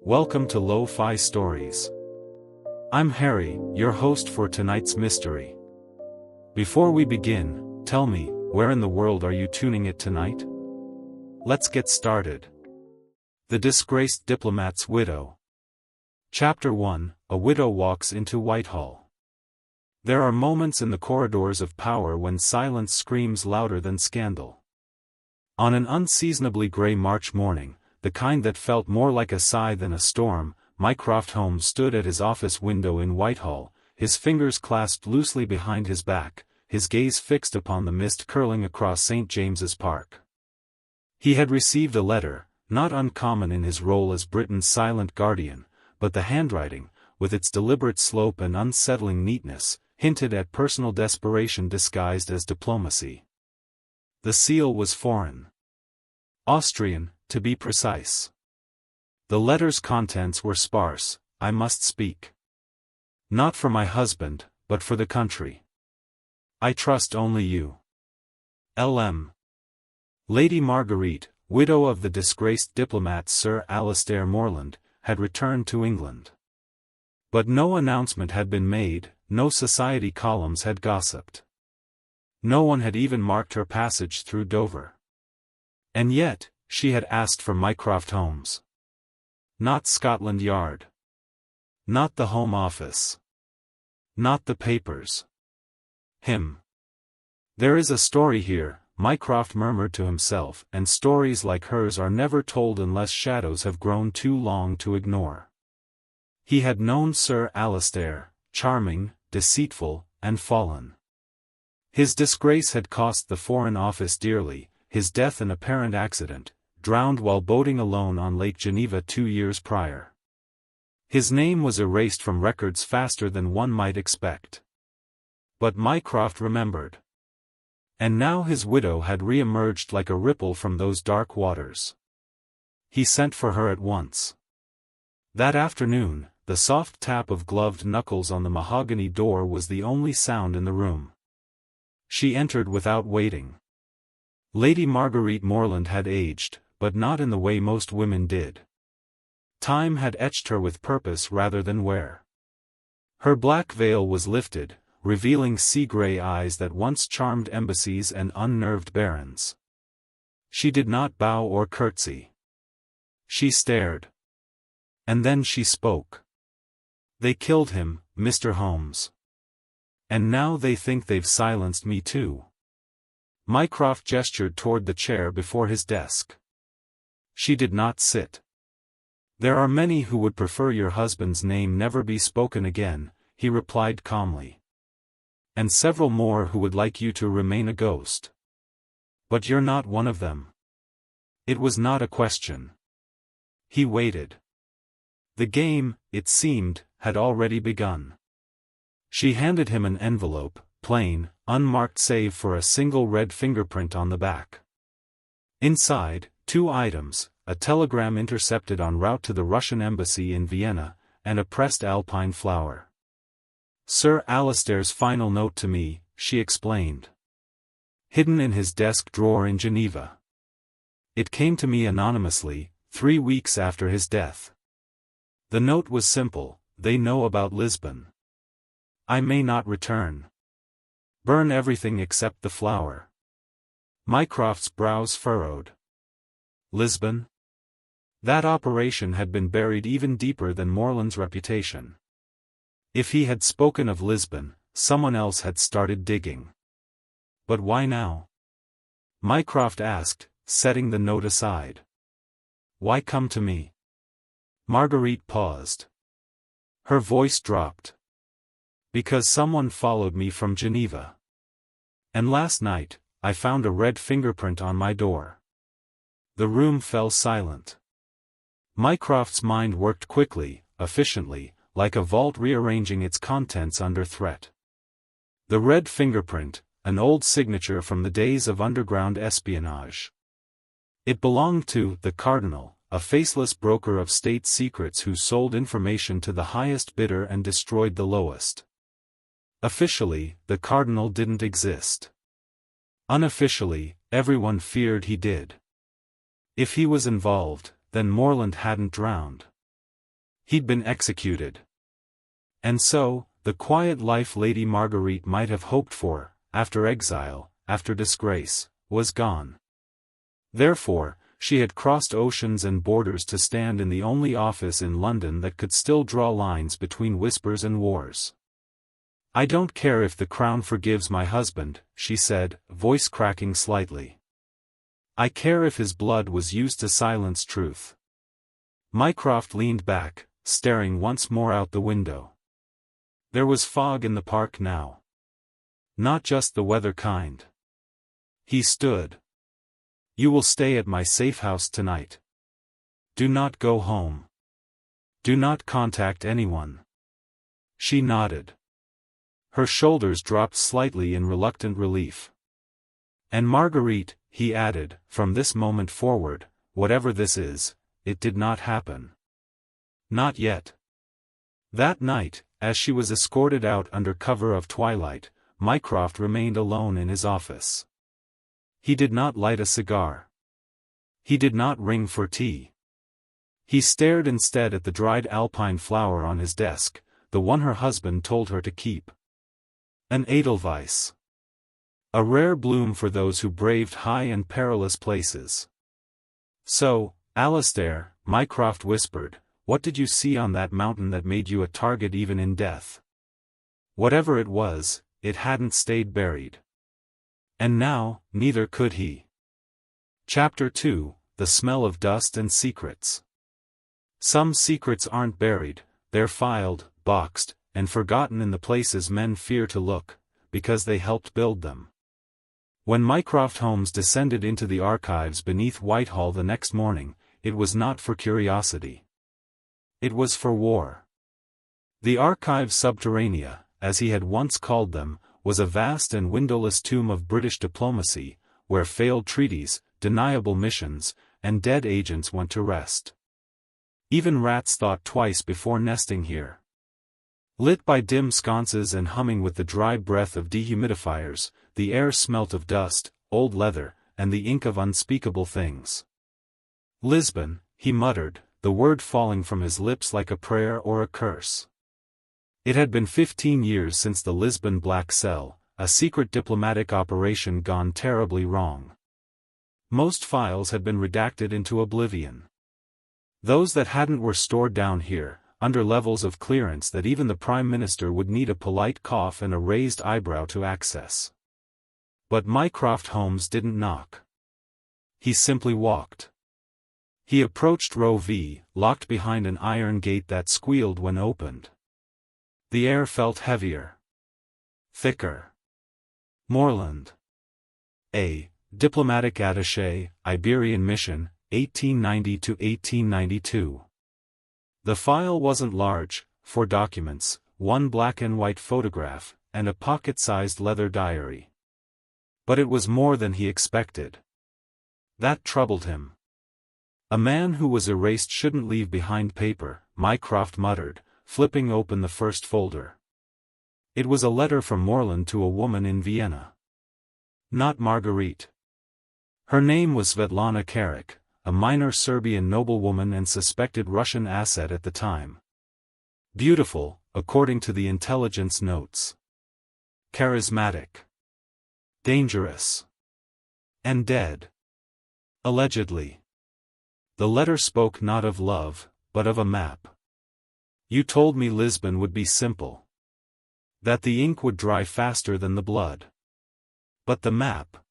Welcome to Lo-Fi Stories. I'm Harry, your host for tonight's mystery. Before we begin, tell me, where in the world are you tuning it tonight? Let's get started. The Disgraced Diplomat's Widow. Chapter 1, A Widow Walks into Whitehall. There are moments in the corridors of power when silence screams louder than scandal. On an unseasonably grey March morning, the kind that felt more like a sigh than a storm, Mycroft Holmes stood at his office window in Whitehall, his fingers clasped loosely behind his back, his gaze fixed upon the mist curling across St. James's Park. He had received a letter, not uncommon in his role as Britain's silent guardian, but the handwriting, with its deliberate slope and unsettling neatness, hinted at personal desperation disguised as diplomacy. The seal was foreign. Austrian, to be precise. The letter's contents were sparse. I must speak. Not for my husband, but for the country. I trust only you. L.M. Lady Marguerite, widow of the disgraced diplomat Sir Alistair Morland, had returned to England. But no announcement had been made, no society columns had gossiped. No one had even marked her passage through Dover. And yet, she had asked for Mycroft Holmes. Not Scotland Yard. Not the Home Office. Not the papers. Him. There is a story here, Mycroft murmured to himself, and stories like hers are never told unless shadows have grown too long to ignore. He had known Sir Alistair, charming, deceitful, and fallen. His disgrace had cost the Foreign Office dearly, his death an apparent accident, drowned while boating alone on Lake Geneva 2 years prior. His name was erased from records faster than one might expect. But Mycroft remembered. And now his widow had re-emerged like a ripple from those dark waters. He sent for her at once. That afternoon, the soft tap of gloved knuckles on the mahogany door was the only sound in the room. She entered without waiting. Lady Marguerite Morland had aged, but not in the way most women did. Time had etched her with purpose rather than wear. Her black veil was lifted, revealing sea-grey eyes that once charmed embassies and unnerved barons. She did not bow or curtsy. She stared. And then she spoke. They killed him, Mr. Holmes. And now they think they've silenced me too. Mycroft gestured toward the chair before his desk. She did not sit. There are many who would prefer your husband's name never be spoken again, he replied calmly. And several more who would like you to remain a ghost. But you're not one of them. It was not a question. He waited. The game, it seemed, had already begun. She handed him an envelope, plain, unmarked save for a single red fingerprint on the back. Inside, 2 items, a telegram intercepted en route to the Russian embassy in Vienna, and a pressed alpine flower. Sir Alistair's final note to me, she explained. Hidden in his desk drawer in Geneva. It came to me anonymously, 3 weeks after his death. The note was simple: they know about Lisbon. I may not return. Burn everything except the flower. Mycroft's brows furrowed. Lisbon? That operation had been buried even deeper than Morland's reputation. If he had spoken of Lisbon, someone else had started digging. But why now? Mycroft asked, setting the note aside. Why come to me? Marguerite paused. Her voice dropped. Because someone followed me from Geneva. And last night, I found a red fingerprint on my door. The room fell silent. Mycroft's mind worked quickly, efficiently, like a vault rearranging its contents under threat. The red fingerprint, an old signature from the days of underground espionage. It belonged to the Cardinal, a faceless broker of state secrets who sold information to the highest bidder and destroyed the lowest. Officially, the Cardinal didn't exist. Unofficially, everyone feared he did. If he was involved, then Morland hadn't drowned. He'd been executed. And so, the quiet life Lady Marguerite might have hoped for, after exile, after disgrace, was gone. Therefore, she had crossed oceans and borders to stand in the only office in London that could still draw lines between whispers and wars. "I don't care if the Crown forgives my husband," she said, voice cracking slightly. "I care if his blood was used to silence truth." Mycroft leaned back, staring once more out the window. There was fog in the park now. Not just the weather kind. He stood. "You will stay at my safe house tonight. Do not go home. Do not contact anyone." She nodded. Her shoulders dropped slightly in reluctant relief. "And Marguerite," he added, "from this moment forward, whatever this is, it did not happen. Not yet." That night, as she was escorted out under cover of twilight, Mycroft remained alone in his office. He did not light a cigar. He did not ring for tea. He stared instead at the dried alpine flower on his desk, the one her husband told her to keep. An edelweiss. A rare bloom for those who braved high and perilous places. "So, Alistair," Mycroft whispered, "what did you see on that mountain that made you a target even in death?" Whatever it was, it hadn't stayed buried. And now, neither could he. Chapter 2, The Smell of Dust and Secrets. Some secrets aren't buried, they're filed, boxed, and forgotten in the places men fear to look, because they helped build them. When Mycroft Holmes descended into the archives beneath Whitehall the next morning, it was not for curiosity. It was for war. The Archives Subterranea, as he had once called them, was a vast and windowless tomb of British diplomacy, where failed treaties, deniable missions, and dead agents went to rest. Even rats thought twice before nesting here. Lit by dim sconces and humming with the dry breath of dehumidifiers, the air smelt of dust, old leather, and the ink of unspeakable things. "Lisbon," he muttered, the word falling from his lips like a prayer or a curse. It had been 15 years since the Lisbon Black Cell, a secret diplomatic operation gone terribly wrong. Most files had been redacted into oblivion. Those that hadn't were stored down here, under levels of clearance that even the Prime Minister would need a polite cough and a raised eyebrow to access. But Mycroft Holmes didn't knock. He simply walked. He approached Row V, locked behind an iron gate that squealed when opened. The air felt heavier. Thicker. Moreland. A. Diplomatic Attaché, Iberian Mission, 1890 to 1892. The file wasn't large, 4 documents, 1 black and white photograph, and a pocket-sized leather diary. But it was more than he expected. That troubled him. "A man who was erased shouldn't leave behind paper," Mycroft muttered, flipping open the first folder. It was a letter from Moreland to a woman in Vienna. Not Marguerite. Her name was Svetlana Karik, a minor Serbian noblewoman and suspected Russian asset at the time. Beautiful, according to the intelligence notes. Charismatic. Dangerous. And dead. Allegedly. The letter spoke not of love, but of a map. "You told me Lisbon would be simple. That the ink would dry faster than the blood. But the map.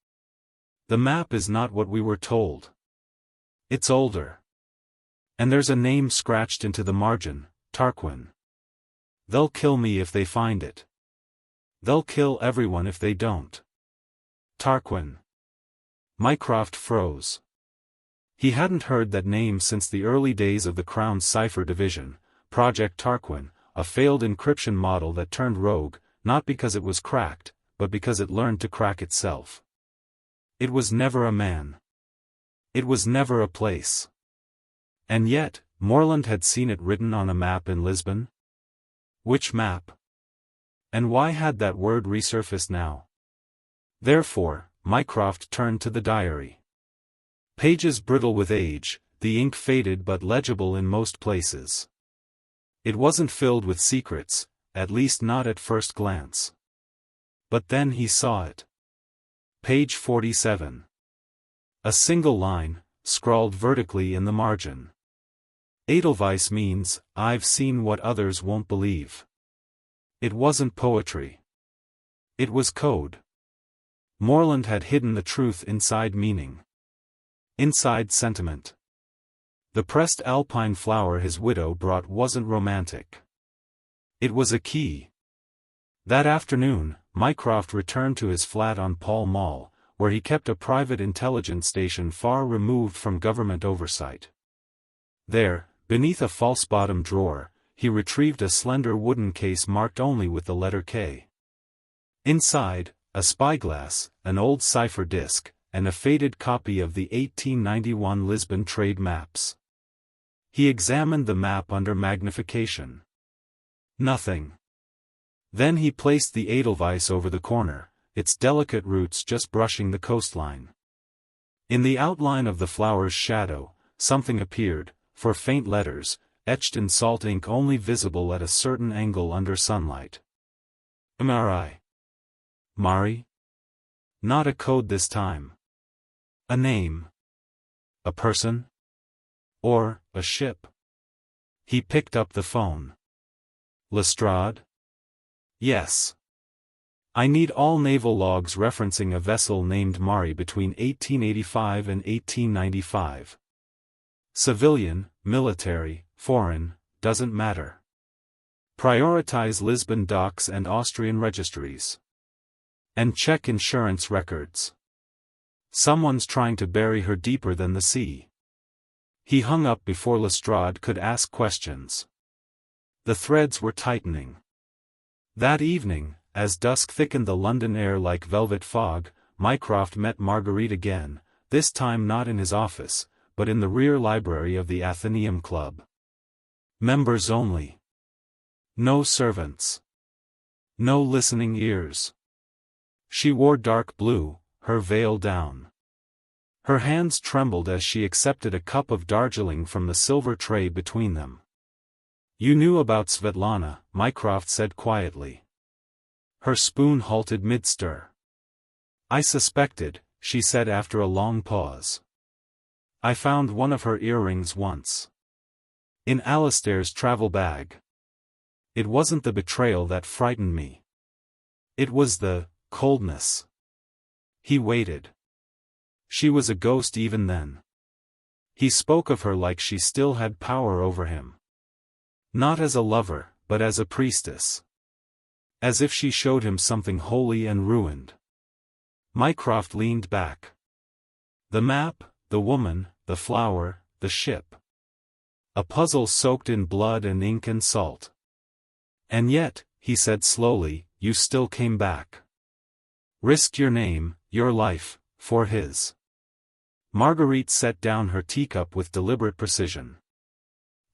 The map is not what we were told. It's older. And there's a name scratched into the margin, Tarquin. They'll kill me if they find it. They'll kill everyone if they don't. Tarquin." Mycroft froze. He hadn't heard that name since the early days of the Crown's cipher division, Project Tarquin, a failed encryption model that turned rogue, not because it was cracked, but because it learned to crack itself. It was never a man. It was never a place. And yet, Moreland had seen it written on a map in Lisbon? Which map? And why had that word resurfaced now? Therefore, Mycroft turned to the diary. Pages brittle with age, the ink faded but legible in most places. It wasn't filled with secrets, at least not at first glance. But then he saw it. Page 47. A single line, scrawled vertically in the margin. Edelweiss means, I've seen what others won't believe. It wasn't poetry. It was code. Moreland had hidden the truth inside meaning. Inside sentiment. The pressed alpine flower his widow brought wasn't romantic. It was a key. That afternoon, Mycroft returned to his flat on Pall Mall, where he kept a private intelligence station far removed from government oversight. There, beneath a false-bottom drawer, he retrieved a slender wooden case marked only with the letter K. Inside, a spyglass, an old cipher disc, and a faded copy of the 1891 Lisbon trade maps. He examined the map under magnification. Nothing. Then he placed the Edelweiss over the corner, its delicate roots just brushing the coastline. In the outline of the flower's shadow, something appeared, for faint letters, etched in salt ink only visible at a certain angle under sunlight. MRI. Mari? Not a code this time. A name. A person? Or a ship? He picked up the phone. Lestrade? Yes. I need all naval logs referencing a vessel named Mari between 1885 and 1895. Civilian, military, foreign, doesn't matter. Prioritize Lisbon docks and Austrian registries. And check insurance records. Someone's trying to bury her deeper than the sea. He hung up before Lestrade could ask questions. The threads were tightening. That evening, as dusk thickened the London air like velvet fog, Mycroft met Marguerite again, this time not in his office, but in the rear library of the Athenaeum Club. Members only. No servants. No listening ears. She wore dark blue, her veil down. Her hands trembled as she accepted a cup of Darjeeling from the silver tray between them. You knew about Svetlana, Mycroft said quietly. Her spoon halted mid-stir. I suspected, she said after a long pause. I found one of her earrings once. In Alistair's travel bag. It wasn't the betrayal that frightened me. It was the coldness. He waited. She was a ghost even then. He spoke of her like she still had power over him. Not as a lover, but as a priestess. As if she showed him something holy and ruined. Mycroft leaned back. The map, the woman, the flower, the ship. A puzzle soaked in blood and ink and salt. And yet, he said slowly, you still came back. Risked your name, your life, for his. Marguerite set down her teacup with deliberate precision.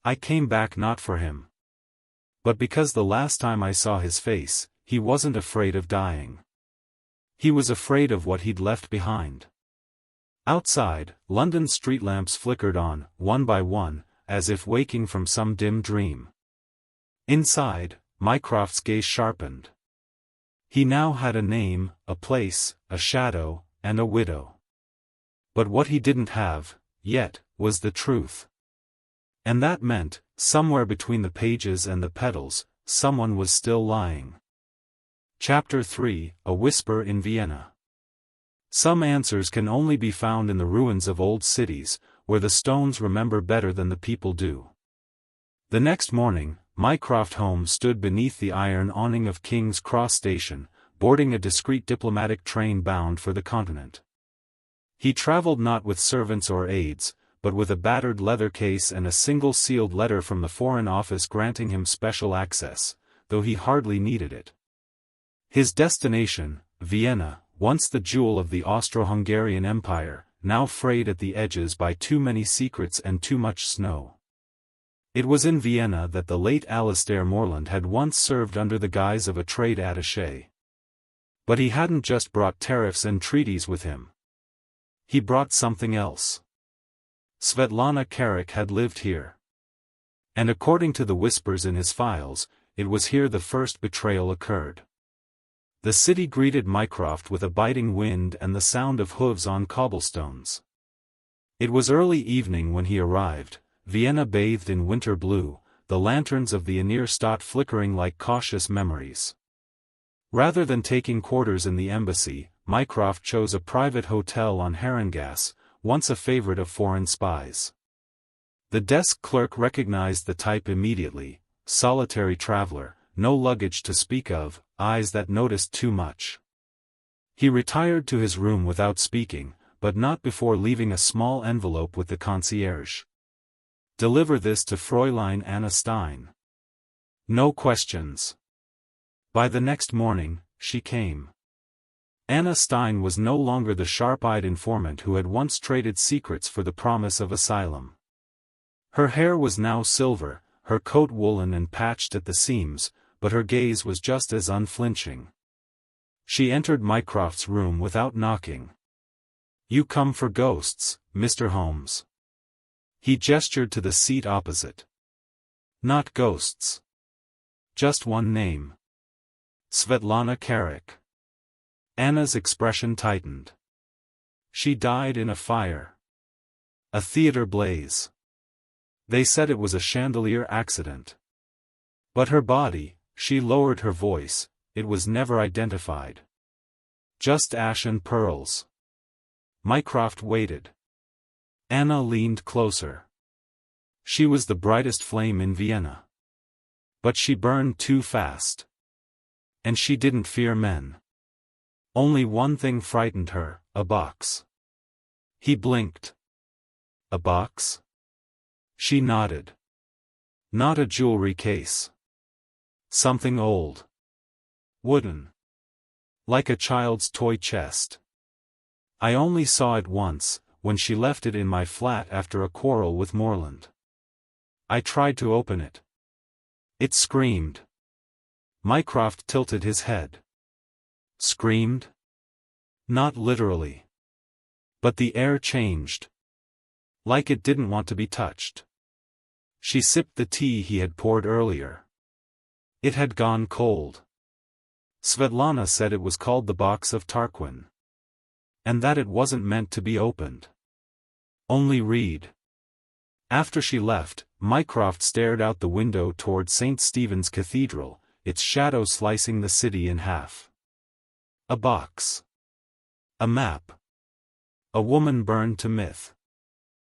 I came back not for him. But because the last time I saw his face, he wasn't afraid of dying. He was afraid of what he'd left behind. Outside, London's street lamps flickered on, one by one, as if waking from some dim dream. Inside, Mycroft's gaze sharpened. He now had a name, a place, a shadow, and a widow. But what he didn't have, yet, was the truth. And that meant, somewhere between the pages and the petals, someone was still lying. Chapter 3, A Whisper in Vienna. Some answers can only be found in the ruins of old cities, where the stones remember better than the people do. The next morning, Mycroft Holmes stood beneath the iron awning of King's Cross Station, boarding a discreet diplomatic train bound for the continent. He traveled not with servants or aides, but with a battered leather case and a single sealed letter from the Foreign Office granting him special access, though he hardly needed it. His destination, Vienna, once the jewel of the Austro-Hungarian Empire, now frayed at the edges by too many secrets and too much snow. It was in Vienna that the late Alistair Moreland had once served under the guise of a trade attaché. But he hadn't just brought tariffs and treaties with him. He brought something else. Svetlana Carrick had lived here. And according to the whispers in his files, it was here the first betrayal occurred. The city greeted Mycroft with a biting wind and the sound of hooves on cobblestones. It was early evening when he arrived, Vienna bathed in winter blue, the lanterns of the Innere flickering like cautious memories. Rather than taking quarters in the embassy, Mycroft chose a private hotel on Herrengasse, once a favorite of foreign spies. The desk clerk recognized the type immediately: solitary traveler, no luggage to speak of, eyes that noticed too much. He retired to his room without speaking, but not before leaving a small envelope with the concierge. "Deliver this to Fräulein Anna Stein. No questions." By the next morning, she came. Anna Stein was no longer the sharp-eyed informant who had once traded secrets for the promise of asylum. Her hair was now silver, her coat woolen and patched at the seams, but her gaze was just as unflinching. She entered Mycroft's room without knocking. "You come for ghosts, Mr. Holmes." He gestured to the seat opposite. "Not ghosts. Just one name. Svetlana Carrick." Anna's expression tightened. "She died in a fire. A theater blaze. They said it was a chandelier accident. But her body," she lowered her voice, "it was never identified. Just ash and pearls." Mycroft waited. Anna leaned closer. She was the brightest flame in Vienna. But she burned too fast. And she didn't fear men. Only one thing frightened her: a box. He blinked. "A box?" She nodded. "Not a jewelry case. Something old. Wooden. Like a child's toy chest. I only saw it once, when she left it in my flat after a quarrel with Moreland. I tried to open it. It screamed." Mycroft tilted his head. "Screamed?" "Not literally. But the air changed. Like it didn't want to be touched." She sipped the tea he had poured earlier. It had gone cold. "Svetlana said it was called the Box of Tarquin. And that it wasn't meant to be opened. Only read." After she left, Mycroft stared out the window toward St. Stephen's Cathedral, its shadow slicing the city in half. A box. A map. A woman burned to myth.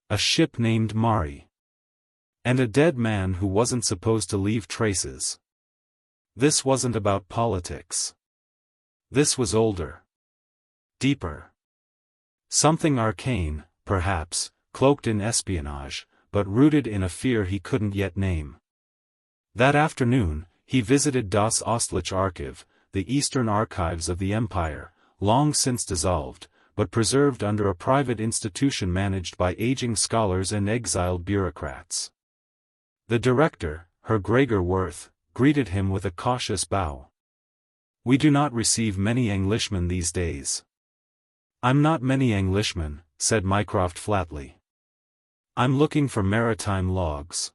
A ship named Mari. And a dead man who wasn't supposed to leave traces. This wasn't about politics. This was older. Deeper. Something arcane, perhaps, cloaked in espionage, but rooted in a fear he couldn't yet name. That afternoon, he visited Das Ostliche Archiv, the Eastern Archives of the Empire, long since dissolved, but preserved under a private institution managed by aging scholars and exiled bureaucrats. The director, Herr Gregor Wirth, greeted him with a cautious bow. "We do not receive many Englishmen these days." "I'm not many Englishmen," said Mycroft flatly. "I'm looking for maritime logs."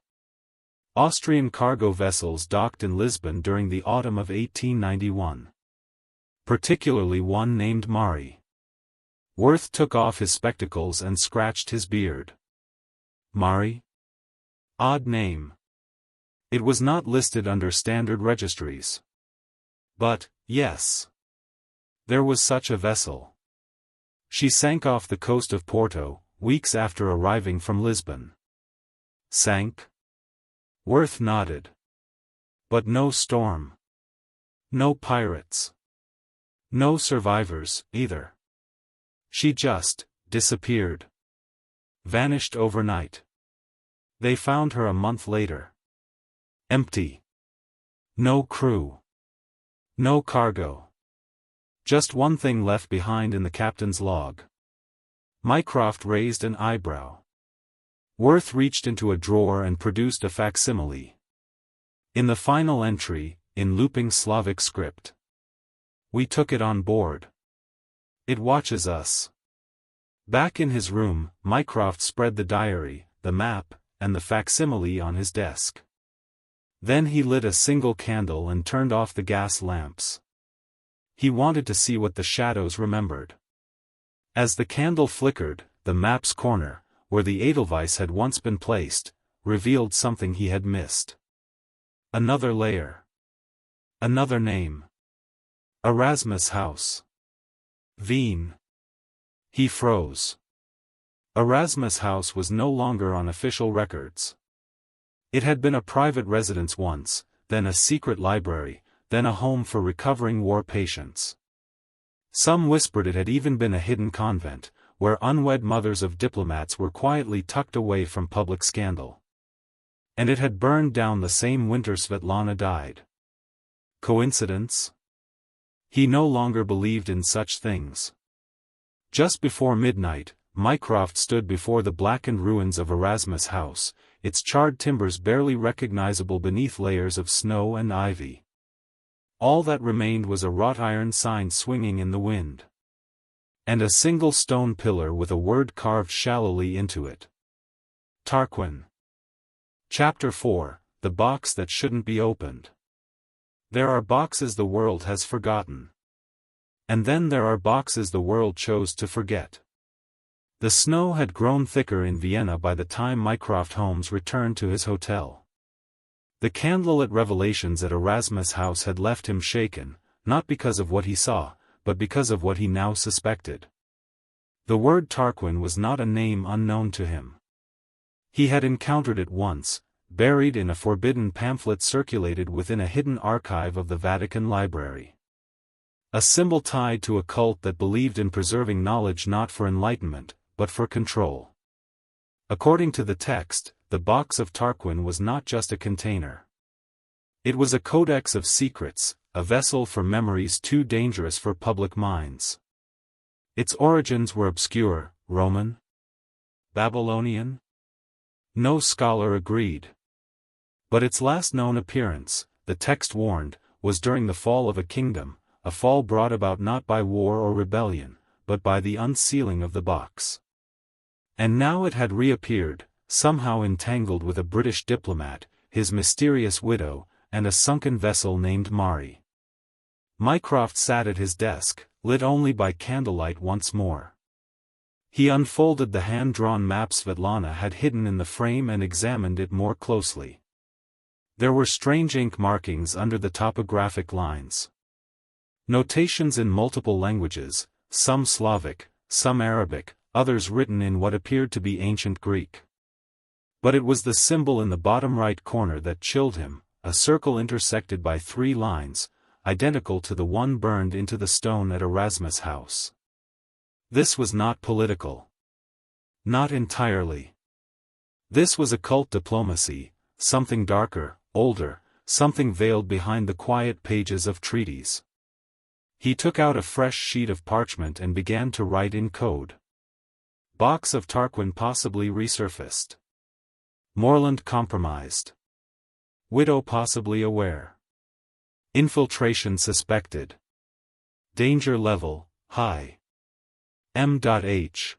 Austrian cargo vessels docked in Lisbon during the autumn of 1891. Particularly one named Mari. Wirth took off his spectacles and scratched his beard. "Mari? Odd name. It was not listed under standard registries. But, yes. There was such a vessel. She sank off the coast of Porto, weeks after arriving from Lisbon." "Sank?" Wirth nodded. "But no storm. No pirates. No survivors, either. She just disappeared. Vanished overnight. They found her a month later. Empty. No crew. No cargo. Just one thing left behind in the captain's log." Mycroft raised an eyebrow. Wirth reached into a drawer and produced a facsimile. In the final entry, in looping Slavic script. "We took it on board. It watches us." Back in his room, Mycroft spread the diary, the map, and the facsimile on his desk. Then he lit a single candle and turned off the gas lamps. He wanted to see what the shadows remembered. As the candle flickered, the map's corner, where the edelweiss had once been placed, revealed something he had missed. Another layer. Another name. Erasmus House. Wien. He froze. Erasmus House was no longer on official records. It had been a private residence once, then a secret library, then a home for recovering war patients. Some whispered it had even been a hidden convent, where unwed mothers of diplomats were quietly tucked away from public scandal. And it had burned down the same winter Svetlana died. Coincidence? He no longer believed in such things. Just before midnight, Mycroft stood before the blackened ruins of Erasmus House, its charred timbers barely recognizable beneath layers of snow and ivy. All that remained was a wrought iron sign swinging in the wind. And a single stone pillar with a word carved shallowly into it. Tarquin. Chapter 4, The Box That Shouldn't Be Opened. There are boxes the world has forgotten. And then there are boxes the world chose to forget. The snow had grown thicker in Vienna by the time Mycroft Holmes returned to his hotel. The candlelit revelations at Erasmus House had left him shaken, not because of what he saw, but because of what he now suspected. The word Tarquin was not a name unknown to him. He had encountered it once, buried in a forbidden pamphlet circulated within a hidden archive of the Vatican Library. A symbol tied to a cult that believed in preserving knowledge not for enlightenment, but for control. According to the text, the box of Tarquin was not just a container. It was a codex of secrets, a vessel for memories too dangerous for public minds. Its origins were obscure, Roman? Babylonian? No scholar agreed. But its last known appearance, the text warned, was during the fall of a kingdom, a fall brought about not by war or rebellion, but by the unsealing of the box. And now it had reappeared, somehow entangled with a British diplomat, his mysterious widow, and a sunken vessel named Mari. Mycroft sat at his desk, lit only by candlelight once more. He unfolded the hand-drawn map Svetlana had hidden in the frame and examined it more closely. There were strange ink markings under the topographic lines. Notations in multiple languages, some Slavic, some Arabic, others written in what appeared to be ancient Greek. But it was the symbol in the bottom right corner that chilled him, a circle intersected by 3 lines, identical to the one burned into the stone at Erasmus House. This was not political. Not entirely. This was occult diplomacy, something darker, older, something veiled behind the quiet pages of treaties. He took out a fresh sheet of parchment and began to write in code. Box of Tarquin possibly resurfaced. Moreland compromised. Widow possibly aware. Infiltration suspected. Danger level, high. M.H.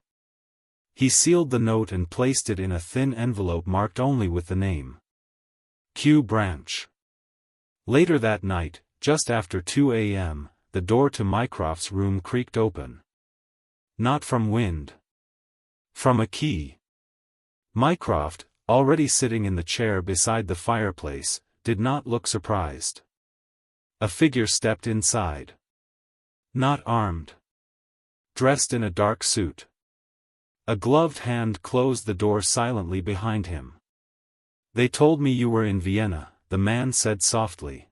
He sealed the note and placed it in a thin envelope marked only with the name. Q Branch. Later that night, just after 2 a.m., the door to Mycroft's room creaked open. Not from wind. From a key. Mycroft, already sitting in the chair beside the fireplace, did not look surprised. A figure stepped inside. Not armed. Dressed in a dark suit. A gloved hand closed the door silently behind him. "They told me you were in Vienna," the man said softly.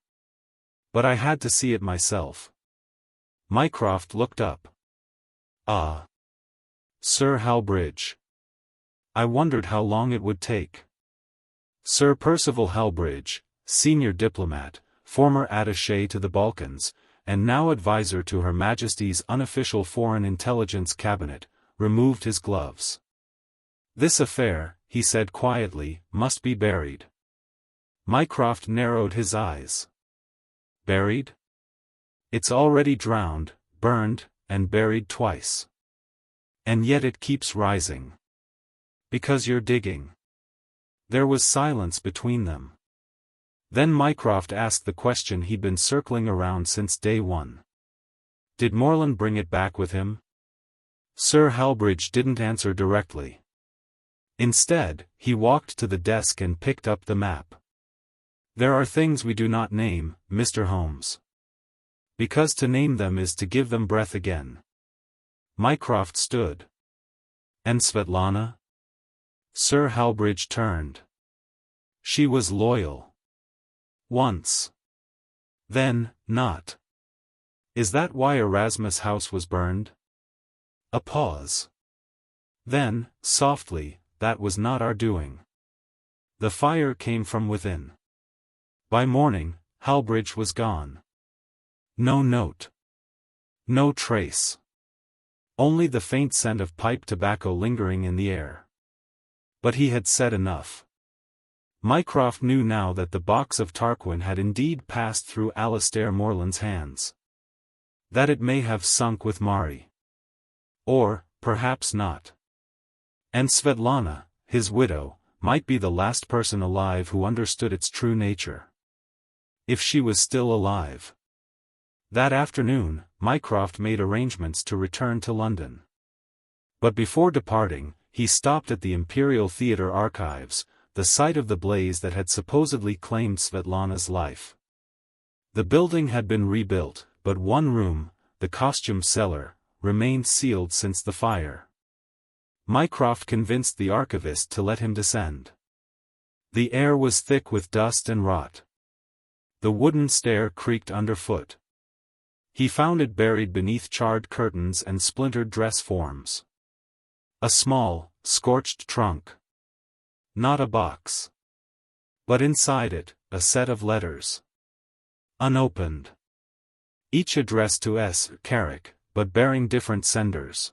"But I had to see it myself." Mycroft looked up. "Ah. Sir Halbridge. I wondered how long it would take." Sir Percival Halbridge, senior diplomat, former attaché to the Balkans, and now advisor to Her Majesty's unofficial Foreign Intelligence Cabinet, removed his gloves. "This affair," he said quietly, "must be buried." Mycroft narrowed his eyes. "Buried? It's already drowned, burned, and buried twice. And yet it keeps rising. Because you're digging. There was silence between them. Then Mycroft asked the question he'd been circling around since day one. Did Moreland bring it back with him? Sir Halbridge didn't answer directly. Instead, he walked to the desk and picked up the map. There are things we do not name, Mr. Holmes. Because to name them is to give them breath again. Mycroft stood. And Svetlana? Sir Halbridge turned. She was loyal. Once. Then, not. Is that why Erasmus House was burned? A pause. Then, softly, that was not our doing. The fire came from within. By morning, Halbridge was gone. No note. No trace. Only the faint scent of pipe tobacco lingering in the air. But he had said enough. Mycroft knew now that the box of Tarquin had indeed passed through Alastair Moreland's hands. That it may have sunk with Mari. Or, perhaps not. And Svetlana, his widow, might be the last person alive who understood its true nature. If she was still alive. That afternoon, Mycroft made arrangements to return to London. But before departing, he stopped at the Imperial Theatre Archives, the site of the blaze that had supposedly claimed Svetlana's life. The building had been rebuilt, but one room, the costume cellar, remained sealed since the fire. Mycroft convinced the archivist to let him descend. The air was thick with dust and rot. The wooden stair creaked underfoot. He found it buried beneath charred curtains and splintered dress forms. A small, scorched trunk. Not a box. But inside it, a set of letters. Unopened. Each addressed to S. Carrick, but bearing different senders.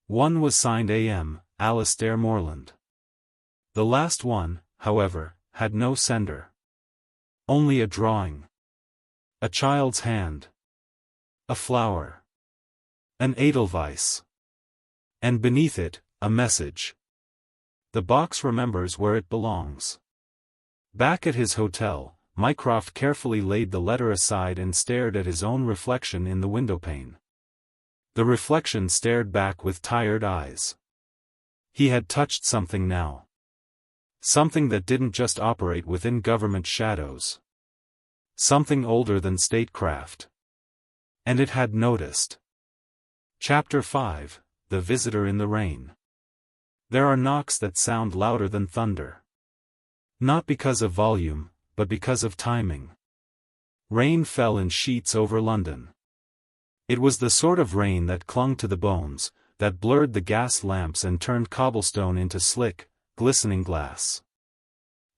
One was signed A.M., Alastair Moreland. The last one, however, had no sender. Only a drawing. A child's hand. A flower. An edelweiss. And beneath it, a message. The box remembers where it belongs. Back at his hotel, Mycroft carefully laid the letter aside and stared at his own reflection in the windowpane. The reflection stared back with tired eyes. He had touched something now. Something that didn't just operate within government shadows. Something older than statecraft. And it had noticed. Chapter 5, The Visitor in the Rain. There are knocks that sound louder than thunder. Not because of volume, but because of timing. Rain fell in sheets over London. It was the sort of rain that clung to the bones, that blurred the gas lamps and turned cobblestone into slick, glistening glass.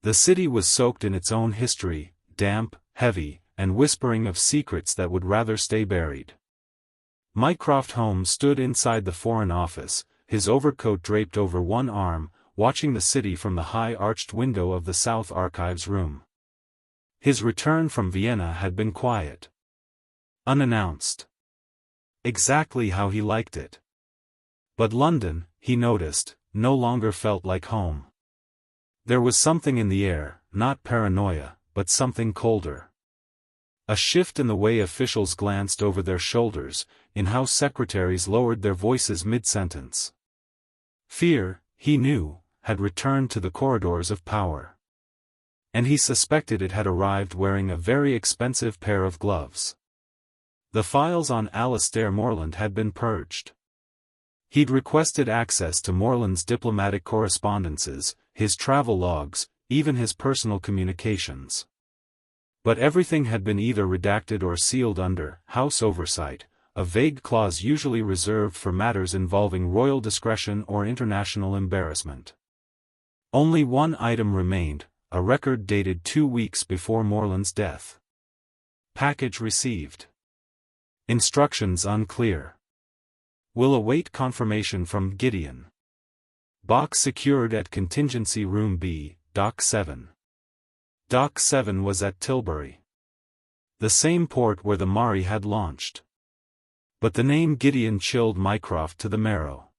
The city was soaked in its own history, damp, heavy, and whispering of secrets that would rather stay buried. Mycroft Holmes stood inside the Foreign Office, his overcoat draped over one arm, watching the city from the high arched window of the South Archives room. His return from Vienna had been quiet. Unannounced. Exactly how he liked it. But London, he noticed, no longer felt like home. There was something in the air, not paranoia, but something colder. A shift in the way officials glanced over their shoulders, in how secretaries lowered their voices mid-sentence. Fear, he knew, had returned to the corridors of power. And he suspected it had arrived wearing a very expensive pair of gloves. The files on Alastair Moreland had been purged. He'd requested access to Moreland's diplomatic correspondences, his travel logs, even his personal communications. But everything had been either redacted or sealed under House oversight, a vague clause usually reserved for matters involving royal discretion or international embarrassment. Only one item remained, a record dated 2 weeks before Moreland's death. Package received. Instructions unclear. Will await confirmation from Gideon. Box secured at Contingency Room B, Dock 7. Dock 7 was at Tilbury. The same port where the Mari had launched. But the name Gideon chilled Mycroft to the marrow.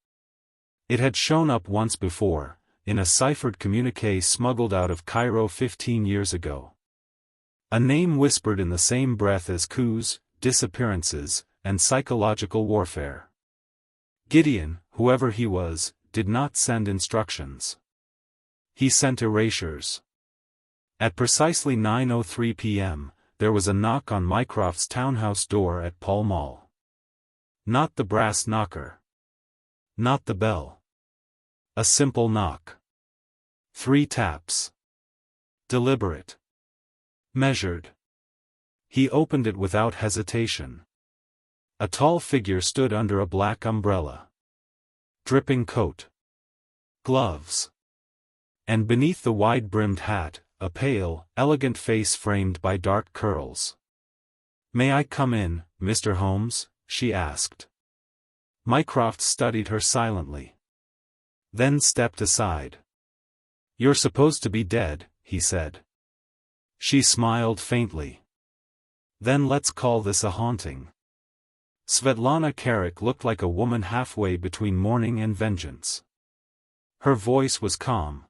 It had shown up once before, in a ciphered communiqué smuggled out of Cairo 15 years ago. A name whispered in the same breath as coups, disappearances, and psychological warfare. Gideon, whoever he was, did not send instructions. He sent erasures. At precisely 9:03 p.m., there was a knock on Mycroft's townhouse door at Pall Mall. Not the brass knocker. Not the bell. A simple knock. 3 taps. Deliberate. Measured. He opened it without hesitation. A tall figure stood under a black umbrella. Dripping coat. Gloves. And beneath the wide-brimmed hat, a pale, elegant face framed by dark curls. "May I come in, Mr. Holmes?" she asked. Mycroft studied her silently. Then stepped aside. "You're supposed to be dead," he said. She smiled faintly. "Then let's call this a haunting." Svetlana Carrick looked like a woman halfway between mourning and vengeance. Her voice was calm.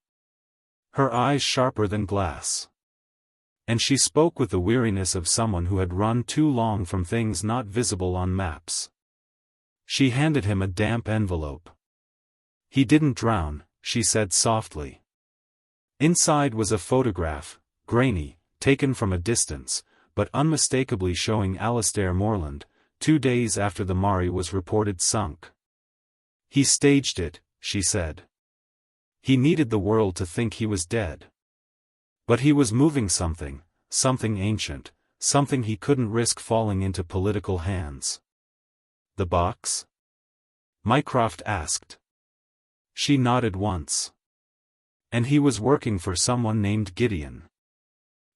Her eyes sharper than glass. And she spoke with the weariness of someone who had run too long from things not visible on maps. She handed him a damp envelope. "He didn't drown," she said softly. Inside was a photograph, grainy, taken from a distance, but unmistakably showing Alastair Moreland, 2 days after the Mari was reported sunk. "He staged it," she said. "He needed the world to think he was dead. But he was moving something ancient, something he couldn't risk falling into political hands." "The box?" Mycroft asked. She nodded once. "And he was working for someone named Gideon."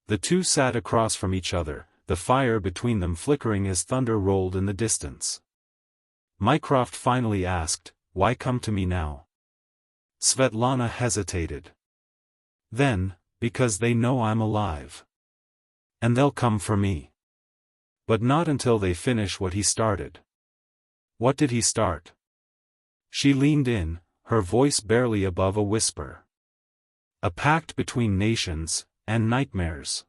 The two sat across from each other, the fire between them flickering as thunder rolled in the distance. Mycroft finally asked, "Why come to me now?" Svetlana hesitated. "Then, because they know I'm alive. And they'll come for me. But not until they finish what he started." "What did he start?" She leaned in, her voice barely above a whisper. "A pact between nations, and nightmares."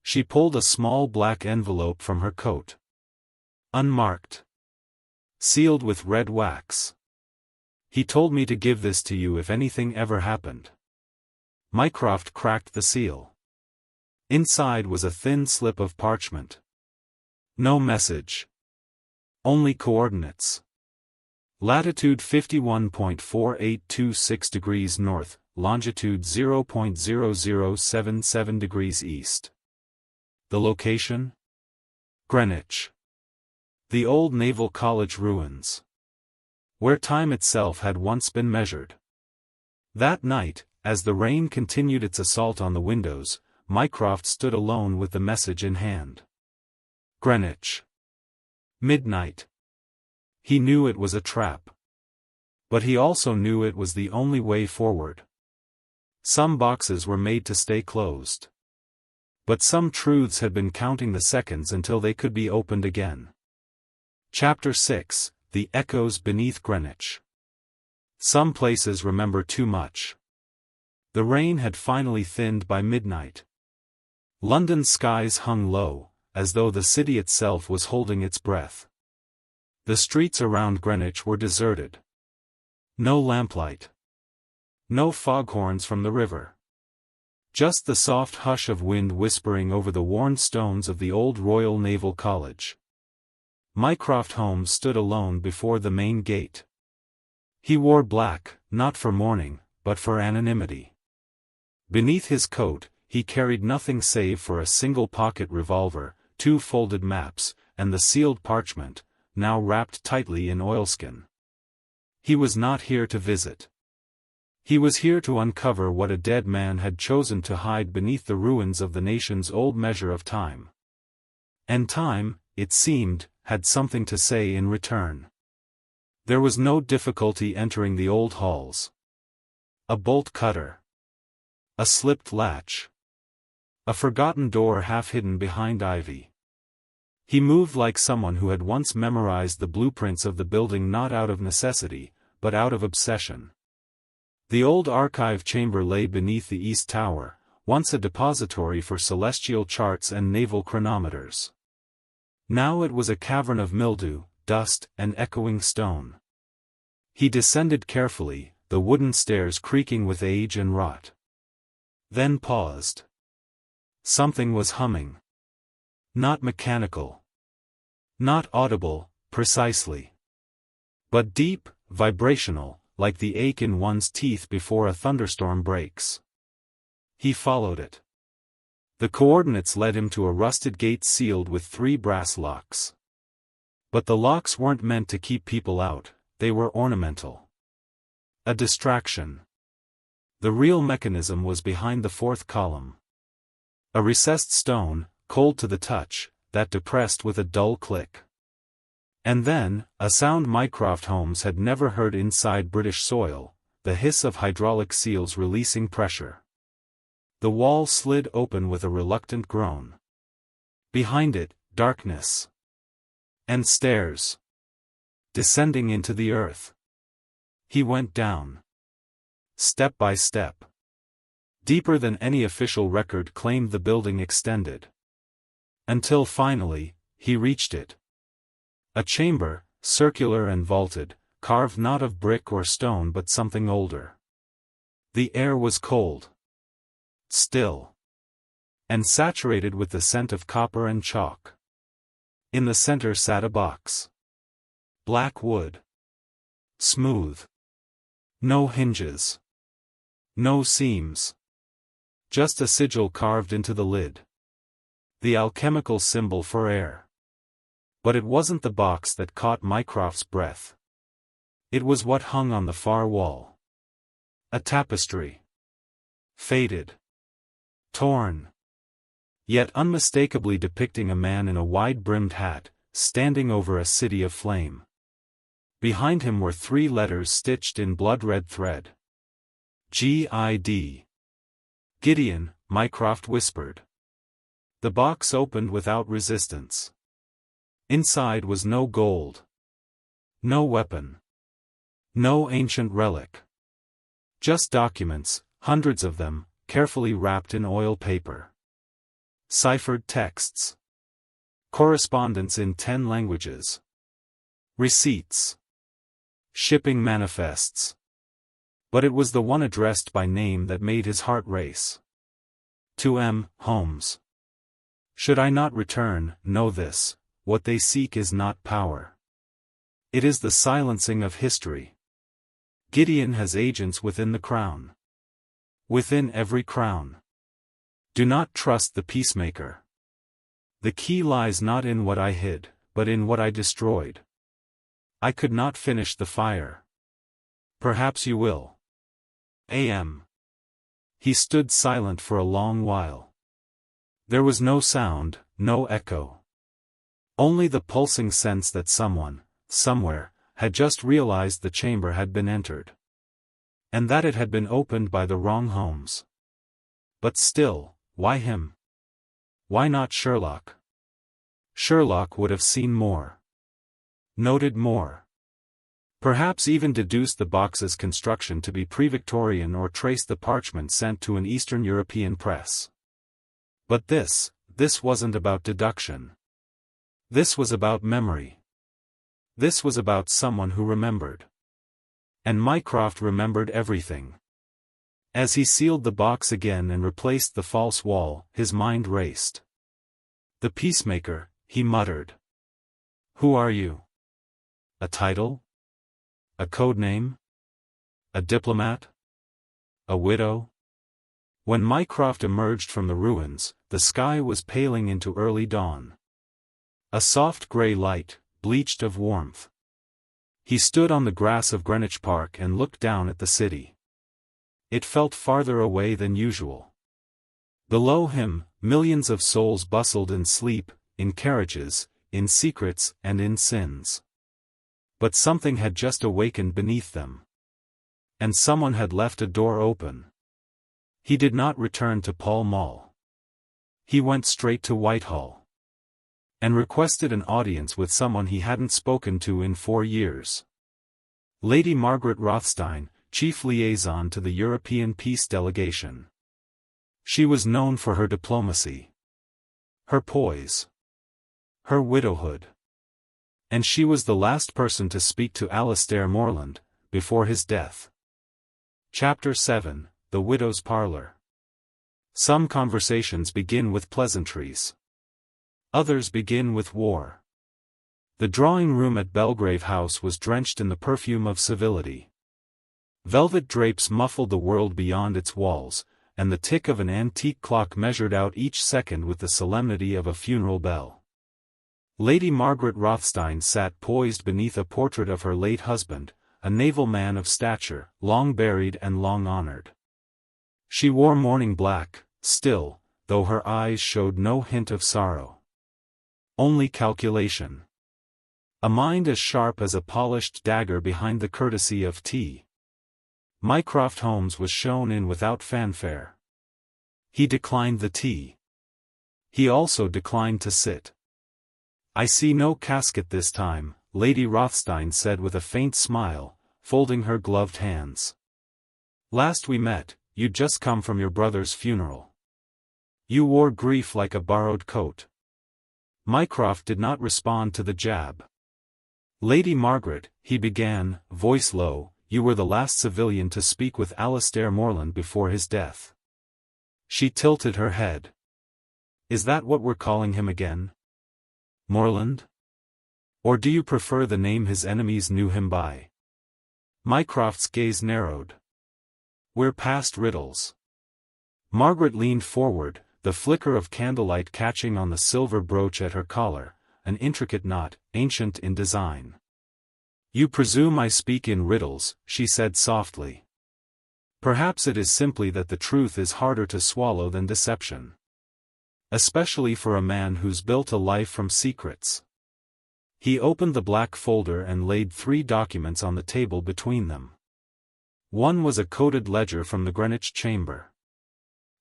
She pulled a small black envelope from her coat. Unmarked. Sealed with red wax. "He told me to give this to you if anything ever happened." Mycroft cracked the seal. Inside was a thin slip of parchment. No message. Only coordinates. Latitude 51.4826 degrees north, longitude 0.0077 degrees east. The location? Greenwich. The old Naval College ruins. Where time itself had once been measured. That night, as the rain continued its assault on the windows, Mycroft stood alone with the message in hand. Greenwich. Midnight. He knew it was a trap. But he also knew it was the only way forward. Some boxes were made to stay closed. But some truths had been counting the seconds until they could be opened again. Chapter 6, The Echoes Beneath Greenwich. Some places remember too much. The rain had finally thinned by midnight. London's skies hung low, as though the city itself was holding its breath. The streets around Greenwich were deserted. No lamplight. No foghorns from the river. Just the soft hush of wind whispering over the worn stones of the old Royal Naval College. Mycroft Holmes stood alone before the main gate. He wore black, not for mourning, but for anonymity. Beneath his coat, he carried nothing save for a single pocket revolver, 2 folded maps, and the sealed parchment, now wrapped tightly in oilskin. He was not here to visit. He was here to uncover what a dead man had chosen to hide beneath the ruins of the nation's old measure of time. And time, it seemed, had something to say in return. There was no difficulty entering the old halls. A bolt cutter. A slipped latch. A forgotten door half hidden behind ivy. He moved like someone who had once memorized the blueprints of the building not out of necessity, but out of obsession. The old archive chamber lay beneath the east tower, once a depository for celestial charts and naval chronometers. Now it was a cavern of mildew, dust, and echoing stone. He descended carefully, the wooden stairs creaking with age and rot. Then paused. Something was humming. Not mechanical. Not audible, precisely. But deep, vibrational, like the ache in one's teeth before a thunderstorm breaks. He followed it. The coordinates led him to a rusted gate sealed with 3 brass locks. But the locks weren't meant to keep people out, they were ornamental. A distraction. The real mechanism was behind the 4th column. A recessed stone, cold to the touch, that depressed with a dull click. And then, a sound Mycroft Holmes had never heard inside British soil, the hiss of hydraulic seals releasing pressure. The wall slid open with a reluctant groan. Behind it, darkness. And stairs. Descending into the earth. He went down. Step by step. Deeper than any official record claimed the building extended. Until finally, he reached it. A chamber, circular and vaulted, carved not of brick or stone but something older. The air was cold. Still. And saturated with the scent of copper and chalk. In the center sat a box. Black wood. Smooth. No hinges. No seams. Just a sigil carved into the lid. The alchemical symbol for air. But it wasn't the box that caught Mycroft's breath. It was what hung on the far wall. A tapestry. Faded. Torn. Yet unmistakably depicting a man in a wide-brimmed hat, standing over a city of flame. Behind him were 3 letters stitched in blood-red thread. G.I.D. Gideon, Mycroft whispered. The box opened without resistance. Inside was no gold. No weapon. No ancient relic. Just documents, hundreds of them, carefully wrapped in oil paper. Ciphered texts. Correspondence in 10 languages. Receipts. Shipping manifests. But it was the one addressed by name that made his heart race. To M. Holmes. Should I not return, know this, what they seek is not power. It is the silencing of history. Gideon has agents within the crown. Within every crown. Do not trust the peacemaker. The key lies not in what I hid, but in what I destroyed. I could not finish the fire. Perhaps you will. A.M. He stood silent for a long while. There was no sound, no echo. Only the pulsing sense that someone, somewhere, had just realized the chamber had been entered. And that it had been opened by the wrong Holmes. But still, why him? Why not Sherlock? Sherlock would have seen more. Noted more. Perhaps even deduced the box's construction to be pre-Victorian or traced the parchment sent to an Eastern European press. But this wasn't about deduction. This was about memory. This was about someone who remembered. And Mycroft remembered everything. As he sealed the box again and replaced the false wall, his mind raced. The peacemaker, he muttered. Who are you? A title? A code name? A diplomat? A widow? When Mycroft emerged from the ruins, the sky was paling into early dawn. A soft grey light, bleached of warmth. He stood on the grass of Greenwich Park and looked down at the city. It felt farther away than usual. Below him, millions of souls bustled in sleep, in carriages, in secrets and in sins. But something had just awakened beneath them. And someone had left a door open. He did not return to Pall Mall. He went straight to Whitehall. And requested an audience with someone he hadn't spoken to in 4 years. Lady Margaret Rothstein, chief liaison to the European peace delegation. She was known for her diplomacy, her poise, her widowhood. And she was the last person to speak to Alastair Morland, before his death. Chapter 7, The Widow's Parlour. Some conversations begin with pleasantries. Others begin with war. The drawing room at Belgrave House was drenched in the perfume of civility. Velvet drapes muffled the world beyond its walls, and the tick of an antique clock measured out each second with the solemnity of a funeral bell. Lady Margaret Rothstein sat poised beneath a portrait of her late husband, a naval man of stature, long buried and long honored. She wore mourning black, still, though her eyes showed no hint of sorrow. Only calculation. A mind as sharp as a polished dagger behind the courtesy of tea. Mycroft Holmes was shown in without fanfare. He declined the tea. He also declined to sit. "I see no casket this time," Lady Rothstein said with a faint smile, folding her gloved hands. "Last we met, you'd just come from your brother's funeral. You wore grief like a borrowed coat." Mycroft did not respond to the jab. "Lady Margaret," he began, voice low, "you were the last civilian to speak with Alastair Morland before his death." She tilted her head. "Is that what we're calling him again? Morland? Or do you prefer the name his enemies knew him by?" Mycroft's gaze narrowed. "We're past riddles." Margaret leaned forward, the flicker of candlelight catching on the silver brooch at her collar, an intricate knot, ancient in design. "You presume I speak in riddles," she said softly. "Perhaps it is simply that the truth is harder to swallow than deception. Especially for a man who's built a life from secrets." He opened the black folder and laid 3 documents on the table between them. One was a coded ledger from the Greenwich Chamber.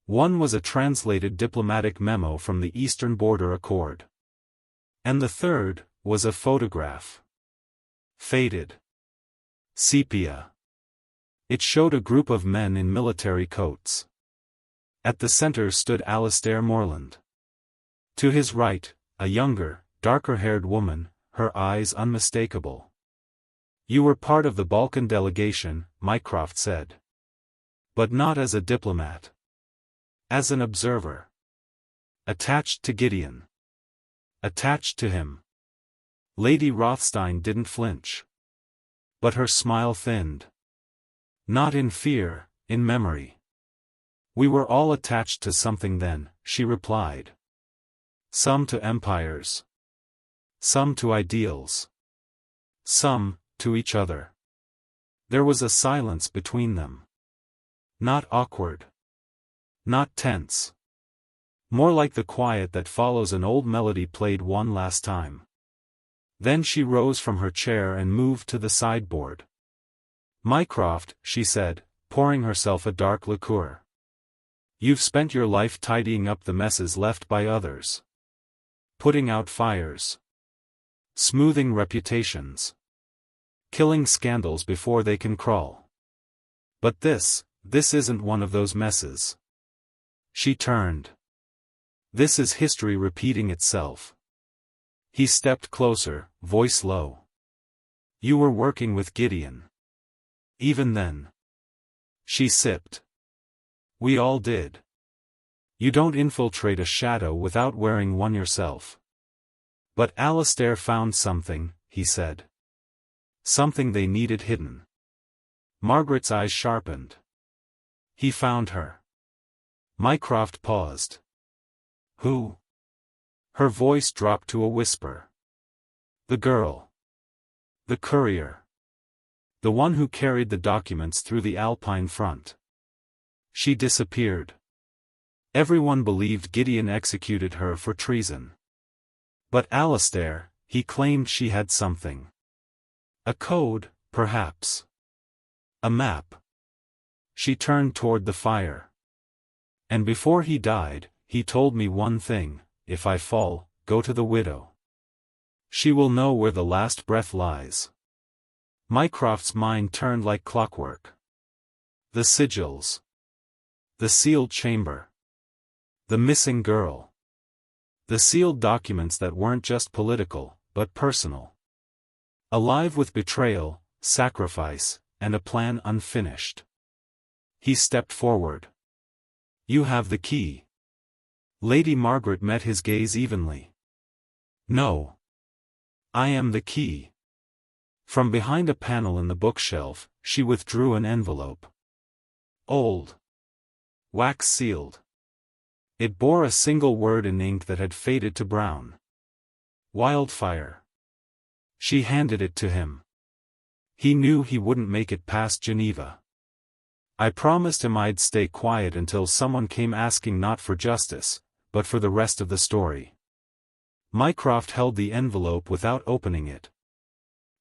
One was a translated diplomatic memo from the Eastern Border Accord. And the third was a photograph. Faded. Sepia. It showed a group of men in military coats. At the center stood Alastair Morland. To his right, a younger, darker-haired woman, her eyes unmistakable. "You were part of the Balkan delegation," Mycroft said. "But not as a diplomat. As an observer. Attached to Gideon. Attached to him." Lady Rothstein didn't flinch. But her smile thinned. "Not in fear, in memory. We were all attached to something then," she replied. "Some to empires. Some to ideals. Some, to each other." There was a silence between them. Not awkward. Not tense. More like the quiet that follows an old melody played one last time. Then she rose from her chair and moved to the sideboard. "Mycroft," she said, pouring herself a dark liqueur. "You've spent your life tidying up the messes left by others. Putting out fires. Smoothing reputations. Killing scandals before they can crawl. But this isn't one of those messes." She turned. "This is history repeating itself." He stepped closer, voice low. "You were working with Gideon. Even then." She sipped. "We all did. You don't infiltrate a shadow without wearing one yourself." "But Alastair found something," he said. "Something they needed hidden." Margaret's eyes sharpened. "He found her." Mycroft paused. "Who?" Her voice dropped to a whisper. "The girl. The courier. The one who carried the documents through the Alpine front. She disappeared. Everyone believed Gideon executed her for treason. But Alastair, he claimed she had something. A code, perhaps. A map." She turned toward the fire. "And before he died, he told me one thing: if I fall, go to the widow. She will know where the last breath lies." Mycroft's mind turned like clockwork. The sigils. The sealed chamber. The missing girl. The sealed documents that weren't just political, but personal. Alive with betrayal, sacrifice, and a plan unfinished. He stepped forward. You have the key. Lady Margaret met his gaze evenly. No. I am the key. From behind a panel in the bookshelf, she withdrew an envelope. Old. Wax sealed. It bore a single word in ink that had faded to brown. Wildfire. She handed it to him. He knew he wouldn't make it past Geneva. I promised him I'd stay quiet until someone came asking not for justice, but for the rest of the story. Mycroft held the envelope without opening it.